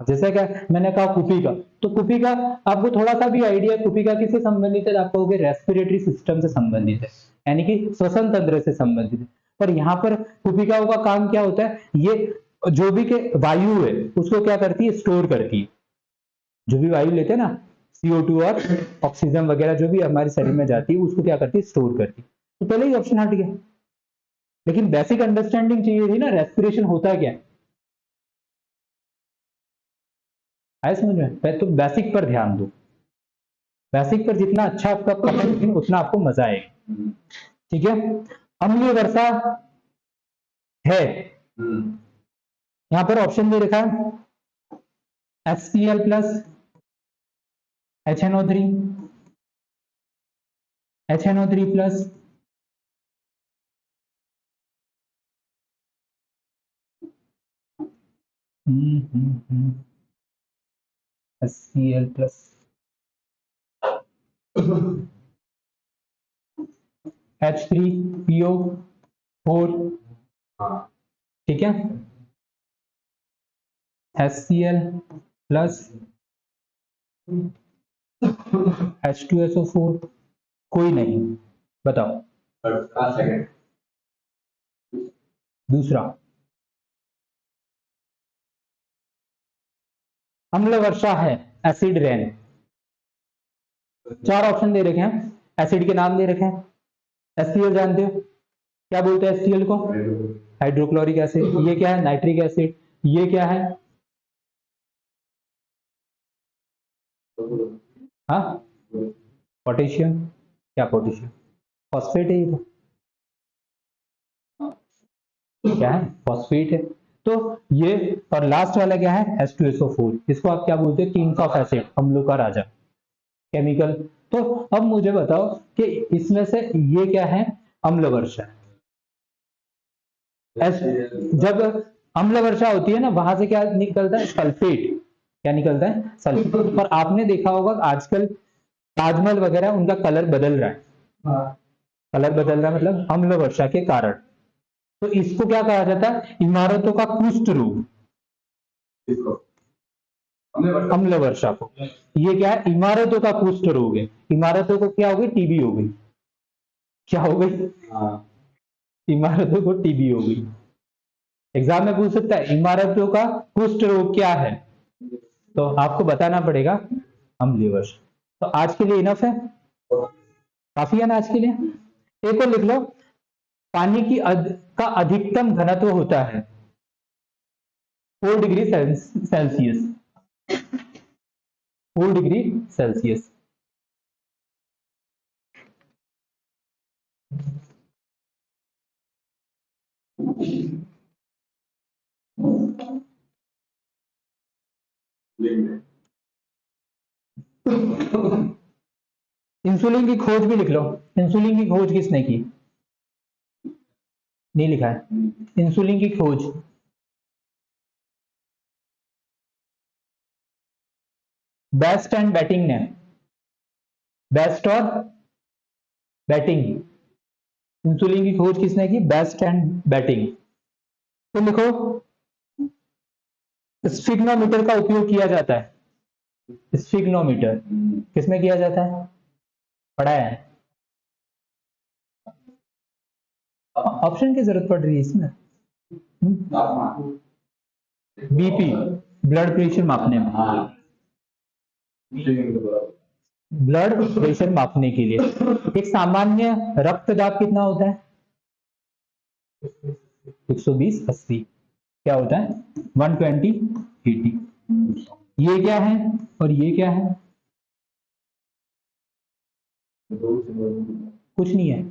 जैसे क्या मैंने कहा कुपी का, तो कुपी का आपको थोड़ा सा भी आइडिया कुपी का किससे संबंधित है? आप कहोगे रेस्पिरेटरी सिस्टम से संबंधित है, यानी कि श्वसन तंत्र से संबंधित है। पर यहाँ पर कुपिकाओं का काम क्या होता है? ये जो भी के वायु है उसको क्या करती है? स्टोर करती है। जो भी वायु लेते हैं ना, CO2 और ऑक्सीजन वगैरह जो भी हमारे शरीर में जाती है, उसको क्या करती है? स्टोर करती है। तो पहले ही ऑप्शन हट गया। लेकिन बेसिक अंडरस्टैंडिंग चाहिए थी ना, रेस्पिरेशन होता क्या है? आए समझ में? तो बेसिक पर ध्यान दो। बेसिक पर जितना अच्छा आपका पढ़ेंगे उतना आपको मजा आएगा। ठीक है? अम्लीय वर्षा है, यहां पर ऑप्शन दे रखा है HCl plus, HNO3, HNO3 plus, HCl plus, H3PO4, ठीक है? HCl प्लस H2SO4, कोई नहीं। बताओ दूसरा। अम्ल वर्षा है, एसिड रेन। 4 ऑप्शन दे रखे हैं, एसिड के नाम दे रखे हैं। HCl जानते हो क्या बोलते हैं? HCl को हाइड्रोक्लोरिक एसिड। ये क्या है? Nitric acid. ये क्या है? हाँ, पोटेशियम। क्या पोटेशियम? फॉस्फेट है ये तो। क्या है? फॉस्फेट है। तो ये, और लास्ट वाला क्या है? H2SO4। इसको आप क्या बोलते हैं? किंग्स ऑफ एसिड, अम्लों का राजा, केमिकल। तो अब मुझे बताओ कि इसमें से ये क्या है? अम्ल वर्षा। जब अम्ल वर्षा होती है ना, वहां से क्या निकलता है? सल्फेट। क्या निकलता है? सल्फेट। और आपने देखा होगा आजकल ताजमहल वगैरह उनका कलर बदल रहा है। कलर बदल रहा है मतलब अम्ल वर्षा के कारण। तो इसको क्या कहा जाता है? इमारतों का कुष्ठ रोग। अम्ल वर्षा को। ये क्या है? इमारतों का कुष्ठ रोग है। इमारतों को क्या हो गई? टीबी हो गई। क्या हो गई? इमारतों को टीबी हो गई। एग्जाम में पूछ सकता है इमारतों का कुष्ठ रोग क्या है, तो आपको बताना पड़ेगा अम्लीय वर्षा। तो आज के लिए इनफ है, काफी है ना आज के लिए। एक और लिख लो, पानी की का अधिकतम घनत्व होता है 4 degree Celsius. 4 degree Celsius. Insulin की खोज भी लिख लो। इंसुलिन की खोज किसने की? नहीं लिखा है। इंसुलिन की खोज बेस्ट एंड बैटिंग ने। बेस्ट और बैटिंग, इंसुलिन की खोज किसने की? Best and batting. तो लिखो, स्फिग्नोमीटर का उपयोग किया जाता है। स्फिग्नोमीटर किसमें किया जाता है? पढ़ा है? ऑप्शन की जरूरत पड़ रही है इसमें? बीपी, ब्लड प्रेशर मापने में। ब्लड प्रेशर मापने के लिए। एक सामान्य रक्तदाब कितना होता है? 120/80। क्या होता है? 120/80। ये क्या है और ये क्या है? कुछ नहीं है।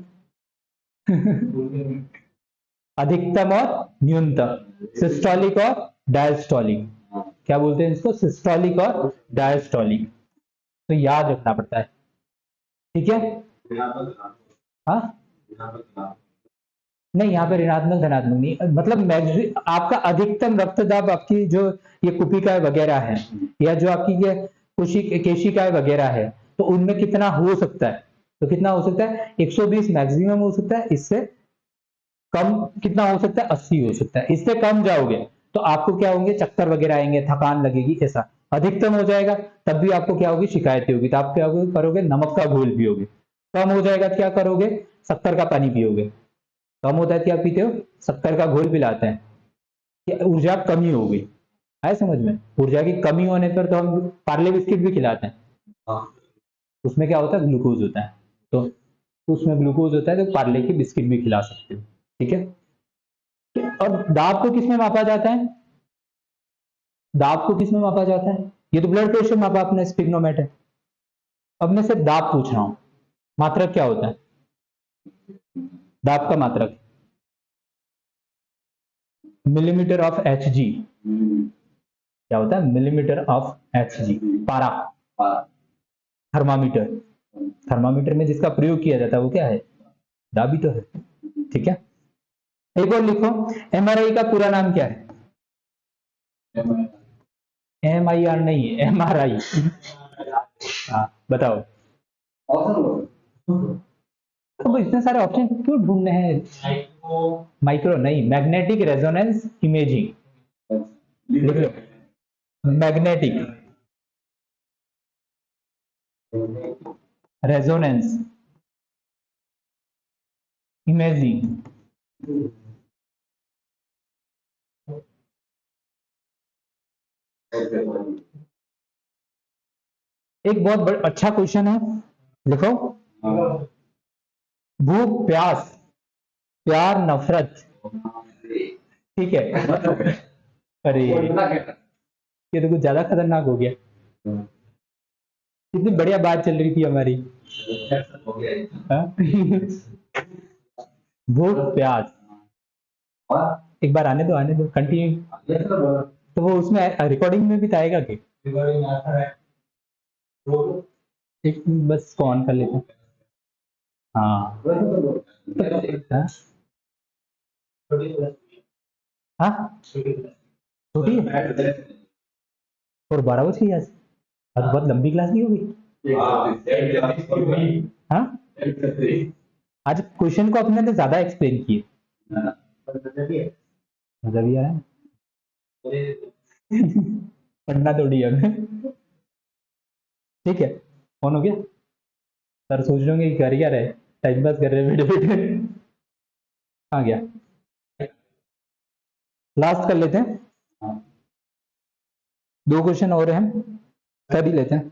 अधिकतम और न्यूनतम, सिस्टोलिक और डायस्टोलिक। क्या बोलते हैं इसको? सिस्टोलिक और डायस्टोलिक। तो याद रखना पड़ता है, ठीक है? हाँ, नहीं, यहाँ पे ऋणात्मक धनात्मक नहीं, मतलब आपका अधिकतम रक्तदाब, आपकी जो ये कुपिकाएं वगैरह है, या जो आपकी ये केशिकाएं वगैरह है, तो उनमें कितना हो सकता है? तो कितना हो सकता है? 120 मैक्सिमम हो सकता है। इससे कम कितना हो सकता है? 80 हो सकता है। इससे कम जाओगे तो आपको क्या होंगे? चक्कर वगैरह आएंगे, थकान लगेगी, ऐसा। अधिकतम हो जाएगा तब भी आपको क्या होगी? शिकायतें होगी। तो आप क्या करोगे? नमक का घोल पियोगे। कम हो जाएगा तो क्या करोगे? शक्कर का पानी पियोगे। कम होता है क्या पीते हो? शक्कर का घोल पिलाते हैं कि ऊर्जा कमी हो गई। आए समझ में? ऊर्जा की कमी होने पर तो हम पार्ले बिस्किट भी खिलाते हैं। उसमें क्या होता है? ग्लूकोज होता है। तो उसमें ग्लूकोज होता है तो पार्ले की बिस्किट भी खिला सकते हो, ठीक है? और दाब को किसमें मापा जाता है? दाब को किसमें मापा जाता है? ये तो ब्लड प्रेशर मापा आपने, स्पिग्नोमीटर। अब मैं सिर्फ दाब पूछ रहा हूं। मात्रक क्या होता है? दाब का मात्रक मिलीमीटर ऑफ Hg। क्या होता है? Millimetre of Hg। पारा, थर्मामीटर। थर्मामीटर में जिसका प्रयोग किया जाता है वो क्या है? दाब ही तो है, ठीक है? एक और लिखो, MRI का पूरा नाम क्या है? MIR नहीं, MRI। हाँ, बताओ। तो इतने सारे ऑप्शन क्यों ढूंढने हैं? माइक्रो नहीं, मैग्नेटिक रेजोनेंस इमेजिंग। लिख लो, मैग्नेटिक रेजोनेंस इमेजिंग। एक बहुत अच्छा क्वेश्चन है, लिखो। भूख, प्यास, प्यार, नफरत, ठीक है? अरे ये तो कुछ ज्यादा खतरनाक हो गया। कितनी बढ़िया बात चल रही थी हमारी। हाँ? भूख, प्यास, एक बार आने दो, कंटिन्यू। तो वो उसमें रिकॉर्डिंग में भी तो आएगा कि? एक बस को ऑन कर लेते हैं। हाँ, हाँ, हाँ? छोटी है और 12 बजे ही आज। आज बहुत लंबी क्लास नहीं होगी? हाँ, आज क्वेश्चन को अपने ने ज्यादा एक्सप्लेन किए। मजा भी आ रहा है। पढ़ना थोड़ी है हमें, ठीक है? ऑन हो गया? सर सोच रहे होंगे कि कर क्या रहे, टाइम पास कर रहे हैं बैठे बैठे। आ गया, लास्ट कर लेते हैं। 2 क्वेश्चन और हैं, कर ही लेते हैं।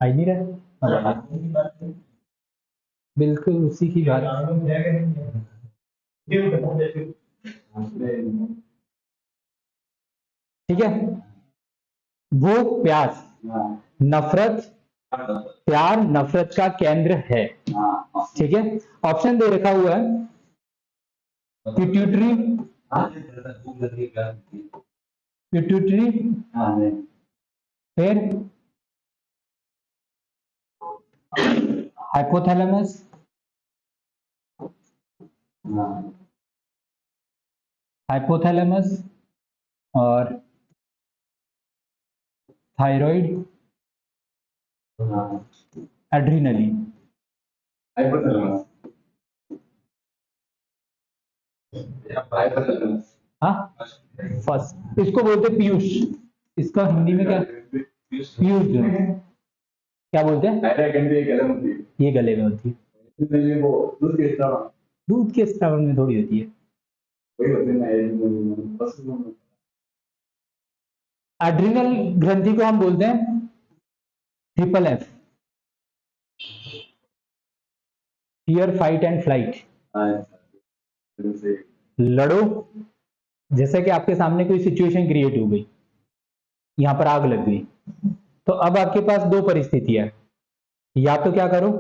आ ही नहीं रहा, बिल्कुल उसी की बात। ठीक है? भूख, प्यास, नफरत, प्यार नफरत का केंद्र है, ठीक है? ऑप्शन दे रखा हुआ है, पिट्यूटरी, हाँ भूख लगी क्या? पिट्यूटरी, हाँ नहीं। फिर हाइपोथैलेमस, हाँ हाइपोथैलेमस और थायराइड, हाँ। एड्रीनली। हाइपोथैलेमस। हाइपोथैलेमस। हाँ, फर्स्ट इसको बोलते हैं पीयूष, इसका हिंदी में क्या, पीयूष ग्रंथि। क्या बोलते हैं? थायराइड ग्रंथि एक अलग होती है। ये गले में होती है, इसलिए वो दूध के स्राव दूध के स्राव में थोड़ी होती है। वही होते हैं ना, बस एड्रिनल ग्रंथि को हम बोलते हैं triple F, fear, fight and flight. लड़ो, जैसे कि आपके सामने कोई सिचुएशन क्रिएट हो गई, यहां पर आग लग गई, तो अब आपके पास दो परिस्थितियां, या तो क्या करो,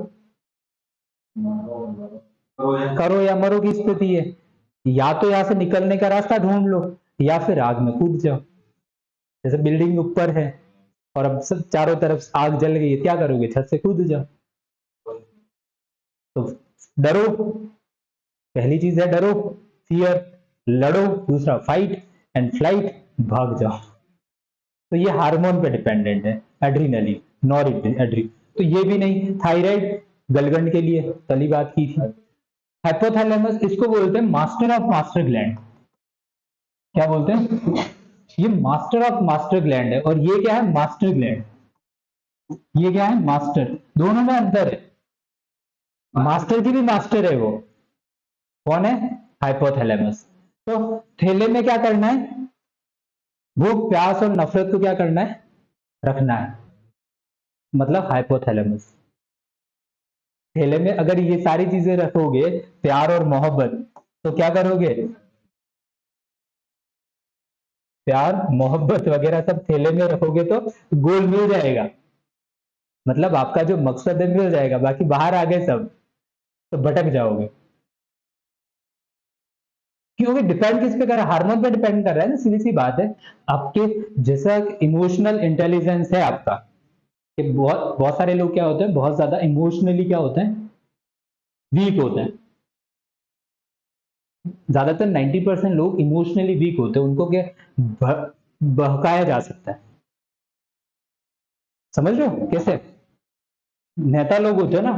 करो या मरो की स्थिति है, या तो यहां से निकलने का रास्ता ढूंढ लो, या फिर आग में कूद जाओ। जैसे बिल्डिंग ऊपर है और अब सब चारों तरफ आग जल गई है, क्या करोगे? छत से कूद जाओ। तो डरो, पहली चीज है डरो, फियर, लड़ो, दूसरा फाइट एंड फ्लाइट, भाग जाओ। तो ये हार्मोन पे डिपेंडेंट है, एड्रीनली, नॉर एड्री। तो ये भी नहीं, थायराइड गलगंड के लिए पहली बात की थी। हाइपोथैलेमस, इसको बोलते हैं मास्टर ऑफ मास्टर ग्लैंड। क्या बोलते हैं? ये मास्टर ऑफ मास्टर ग्लैंड है, और ये क्या है? Master gland. ये क्या है? मास्टर। दोनों में अंतर है, मास्टर की भी मास्टर है वो, कौन है? हाइपोथैलेमस। तो थैले में क्या करना है? भूख, प्यास और नफरत को क्या करना है? रखना है, मतलब हाइपोथैलेमस। थैले में अगर ये सारी चीजें रखोगे, प्यार और मोहब्बत, तो क्या करोगे? प्यार मोहब्बत वगैरह सब थैले में रखोगे तो गोल मिल जाएगा, मतलब आपका जो मकसद है मिल जाएगा, बाकी बाहर आ गए सब तो भटक जाओगे। क्योंकि डिपेंड किस पे कर रहा है? हार्मोन पे डिपेंड कर रहा है ना, सीधी सी बात है। आपके जैसा इमोशनल इंटेलिजेंस है आपका, कि बहुत बहुत सारे लोग क्या होते हैं, बहुत ज्यादा इमोशनली क्या होते हैं, वीक होते हैं। ज्यादातर 90% लोग इमोशनली वीक होते हैं, उनको क्या बहकाया जा सकता है। समझ रहे हो कैसे? नेता लोग होते हैं ना,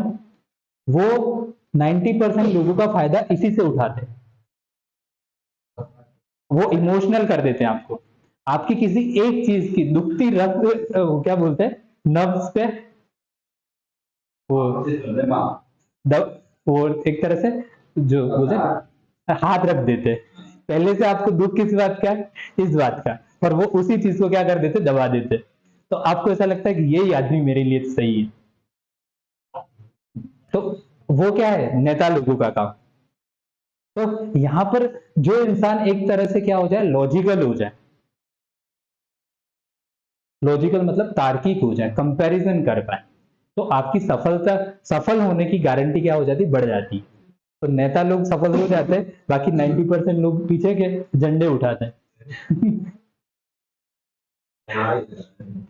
वो 90% लोगों का फायदा इसी से उठाते हैं, वो इमोशनल कर देते हैं आपको। आपकी किसी एक चीज की दुखती रक्त, वो क्या बोलते हैं, नर्व्स पे वो वो एक तरह से जो बोलते हैं हाथ रख देते हैं। पहले से आपको दुख किस बात का है? इस बात का, और वो उसी चीज को क्या कर देते? दबा देते। तो आपको ऐसा लगता है कि यही आदमी मेरे लिए सही है। तो वो क्या है? नेता लोगों का काम। तो यहां पर जो इंसान एक तरह से क्या हो जाए, लॉजिकल हो जाए, लॉजिकल मतलब तार्किक हो जाए, कंपैरिजन कर पाए, तो आपकी सफलता, सफल होने की गारंटी क्या हो जाती? बढ़ जाती। तो नेता लोग सफल हो जाते हैं, बाकी 90% लोग पीछे के झंडे उठाते हैं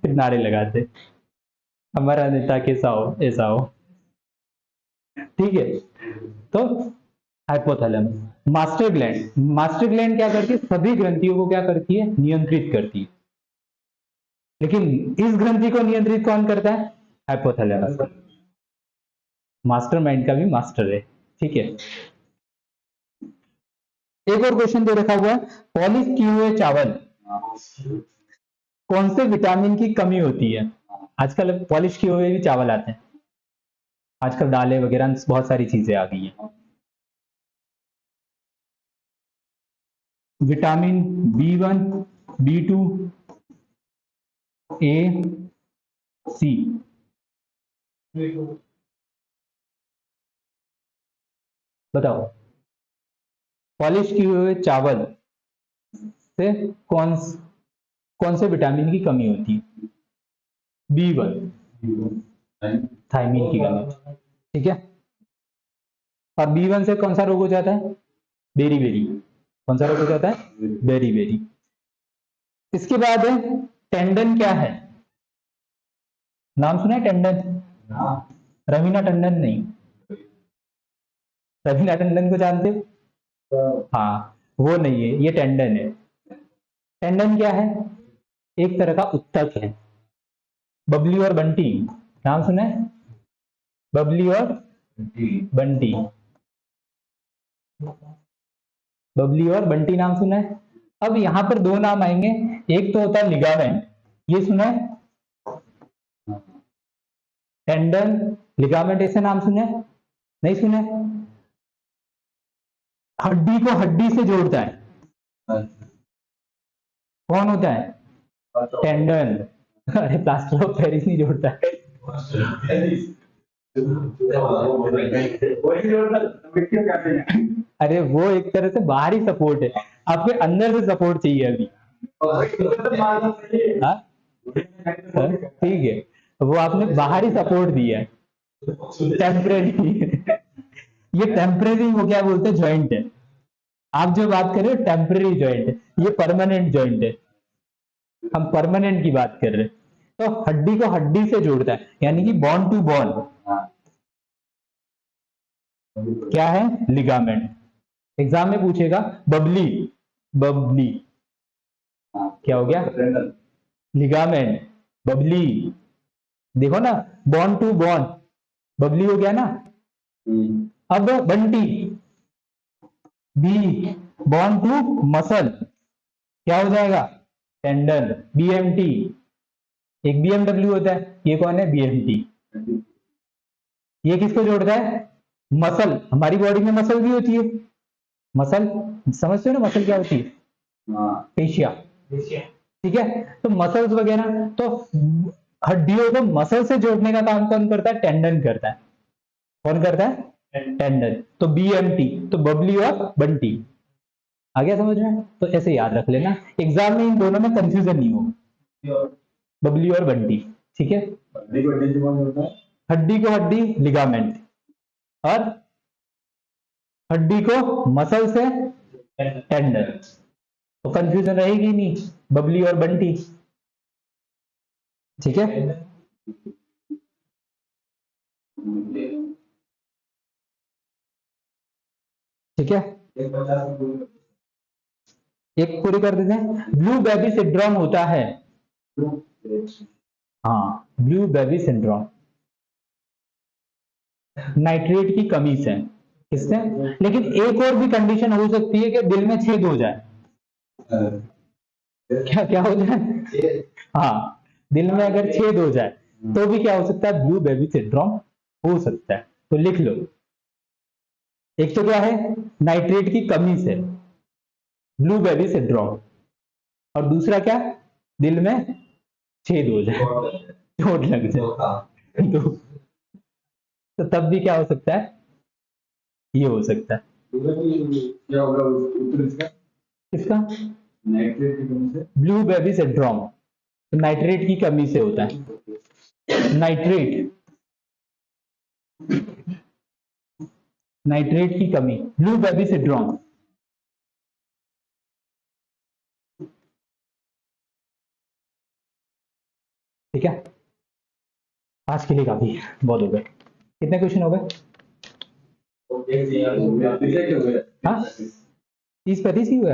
फिर नारे लगाते, हमारा नेता कैसा हो, ऐसा हो। ठीक है। तो hypothalamus, master gland, master gland क्या करती है? सभी ग्रंथियों को क्या करती है? नियंत्रित करती है। लेकिन इस ग्रंथि को नियंत्रित कौन करता है? हाइपोथैलेमस। मास्टरमाइंड का भी मास्टर है। ठीक है। एक और क्वेश्चन दे रखा हुआ है, पॉलिश किए हुए चावल कौन से विटामिन की कमी होती है? आजकल पॉलिश किए हुए भी चावल आते हैं, आजकल दालें वगैरह बहुत सारी चीजें आ गई हैं। Vitamin B1, B2, A, C। बताओ, पॉलिश किए हुए चावल से कौन से विटामिन की कमी होती है? B1, थायमीन की कमी। ठीक है। और B1 से कौन सा रोग हो जाता है? Beriberi. कौन सा रोग हो जाता है? Beriberi. इसके बाद टेंडन क्या है? नाम सुना है टेंडन? रवीना टंडन नहीं, रवीना टंडन को जानते हो? हाँ, वो नहीं है, ये टेंडन है। टेंडन क्या है? एक तरह का उत्तक है। बबली और बंटी नाम सुना है? बबली और बंटी, बबली और बंटी नाम सुना है? अब यहां पर दो नाम आएंगे, एक तो होता है लिगामेंट, ये सुना है? टेंडन, लिगामेंट, ऐसे नाम सुने? नहीं सुने? हड्डी को हड्डी से जोड़ता है, कौन होता है? टेंडन। अरे प्लास्टर ऑफ पेरिस नहीं जोड़ता है। अरे वो एक तरह से बाहरी सपोर्ट है, आपके अंदर से सपोर्ट चाहिए अभी। हाँ? ठीक है, वो आपने बाहरी सपोर्ट दिया है, टेम्परेरी। ये टेम्परेरी वो क्या बोलते हैं, ज्वाइंट है। आप जो बात कर रहे हो टेम्परेरी ज्वाइंट है, ये परमानेंट ज्वाइंट है। हम परमानेंट की बात कर रहे हैं। तो हड्डी को हड्डी से जोड़ता है, यानी कि बॉन्ड टू बॉन्ड क्या है? लिगामेंट। एग्जाम में पूछेगा बबली, बबली क्या हो गया? लिगामेंट, बबली। देखो ना, बॉन्ड टू बॉन्ड, बबली हो गया ना। अब Bunty, B, bond to muscle, क्या हो जाएगा? Tendon, BMT. एक बीएमडब्ल्यू होता है, ये कौन है? बीएमटी। ये किसको जोड़ता है? मसल। हमारी बॉडी में मसल भी होती है, मसल समझते हो ना, मसल क्या होती है? पेशिया, ठीक है। तो मसल्स वगैरह, तो हड्डियों को मसल से जोड़ने का काम कौन करता है? टेंडन करता है। कौन करता है? टेंडन। तो बीएमटी, तो बबली और बंटी। आ गया समझ में? तो ऐसे याद रख लेना, एग्जाम में इन दोनों में कंफ्यूजन नहीं होगा, बबली और बंटी, ठीक है। हड्डी को हड्डी लिगामेंट, और हड्डी को मसल से टेंडन। तो कंफ्यूजन रहेगी नहीं, बबली और बंटी, ठीक है। ठीक है, एक पूरी कर देते हैं। ब्लू बेबी सिंड्रोम होता है, हाँ, ब्लू बेबी सिंड्रोम नाइट्रेट की कमी से। किससे? लेकिन एक और भी कंडीशन हो सकती है कि दिल में छेद हो जाए। क्या क्या हो जाए? हाँ, दिल में अगर छेद हो जाए तो भी क्या हो सकता है? ब्लू बेबी सिंड्रोम हो सकता है। तो लिख लो, एक तो क्या है? नाइट्रेट की कमी से ब्लू बेबी सिंड्रोम, और दूसरा क्या? दिल में छेद हो जाए, चोट लग जाए। तो तब भी क्या हो सकता है? ये हो सकता है। क्या होगा उत्तर इसका? किसका? नाइट्रेट की कमी से। ब्लू बेबी सिंड्रोम तो नाइट्रेट की कमी से होता है। नाइट्रेट, नाइट्रेट की कमी, ब्लू बेबी सिंड्रोम। ठीक है, आज के लिए काफी है, बहुत हो गए। कितने क्वेश्चन हो गए? हाँ, 30-35 ही हुए।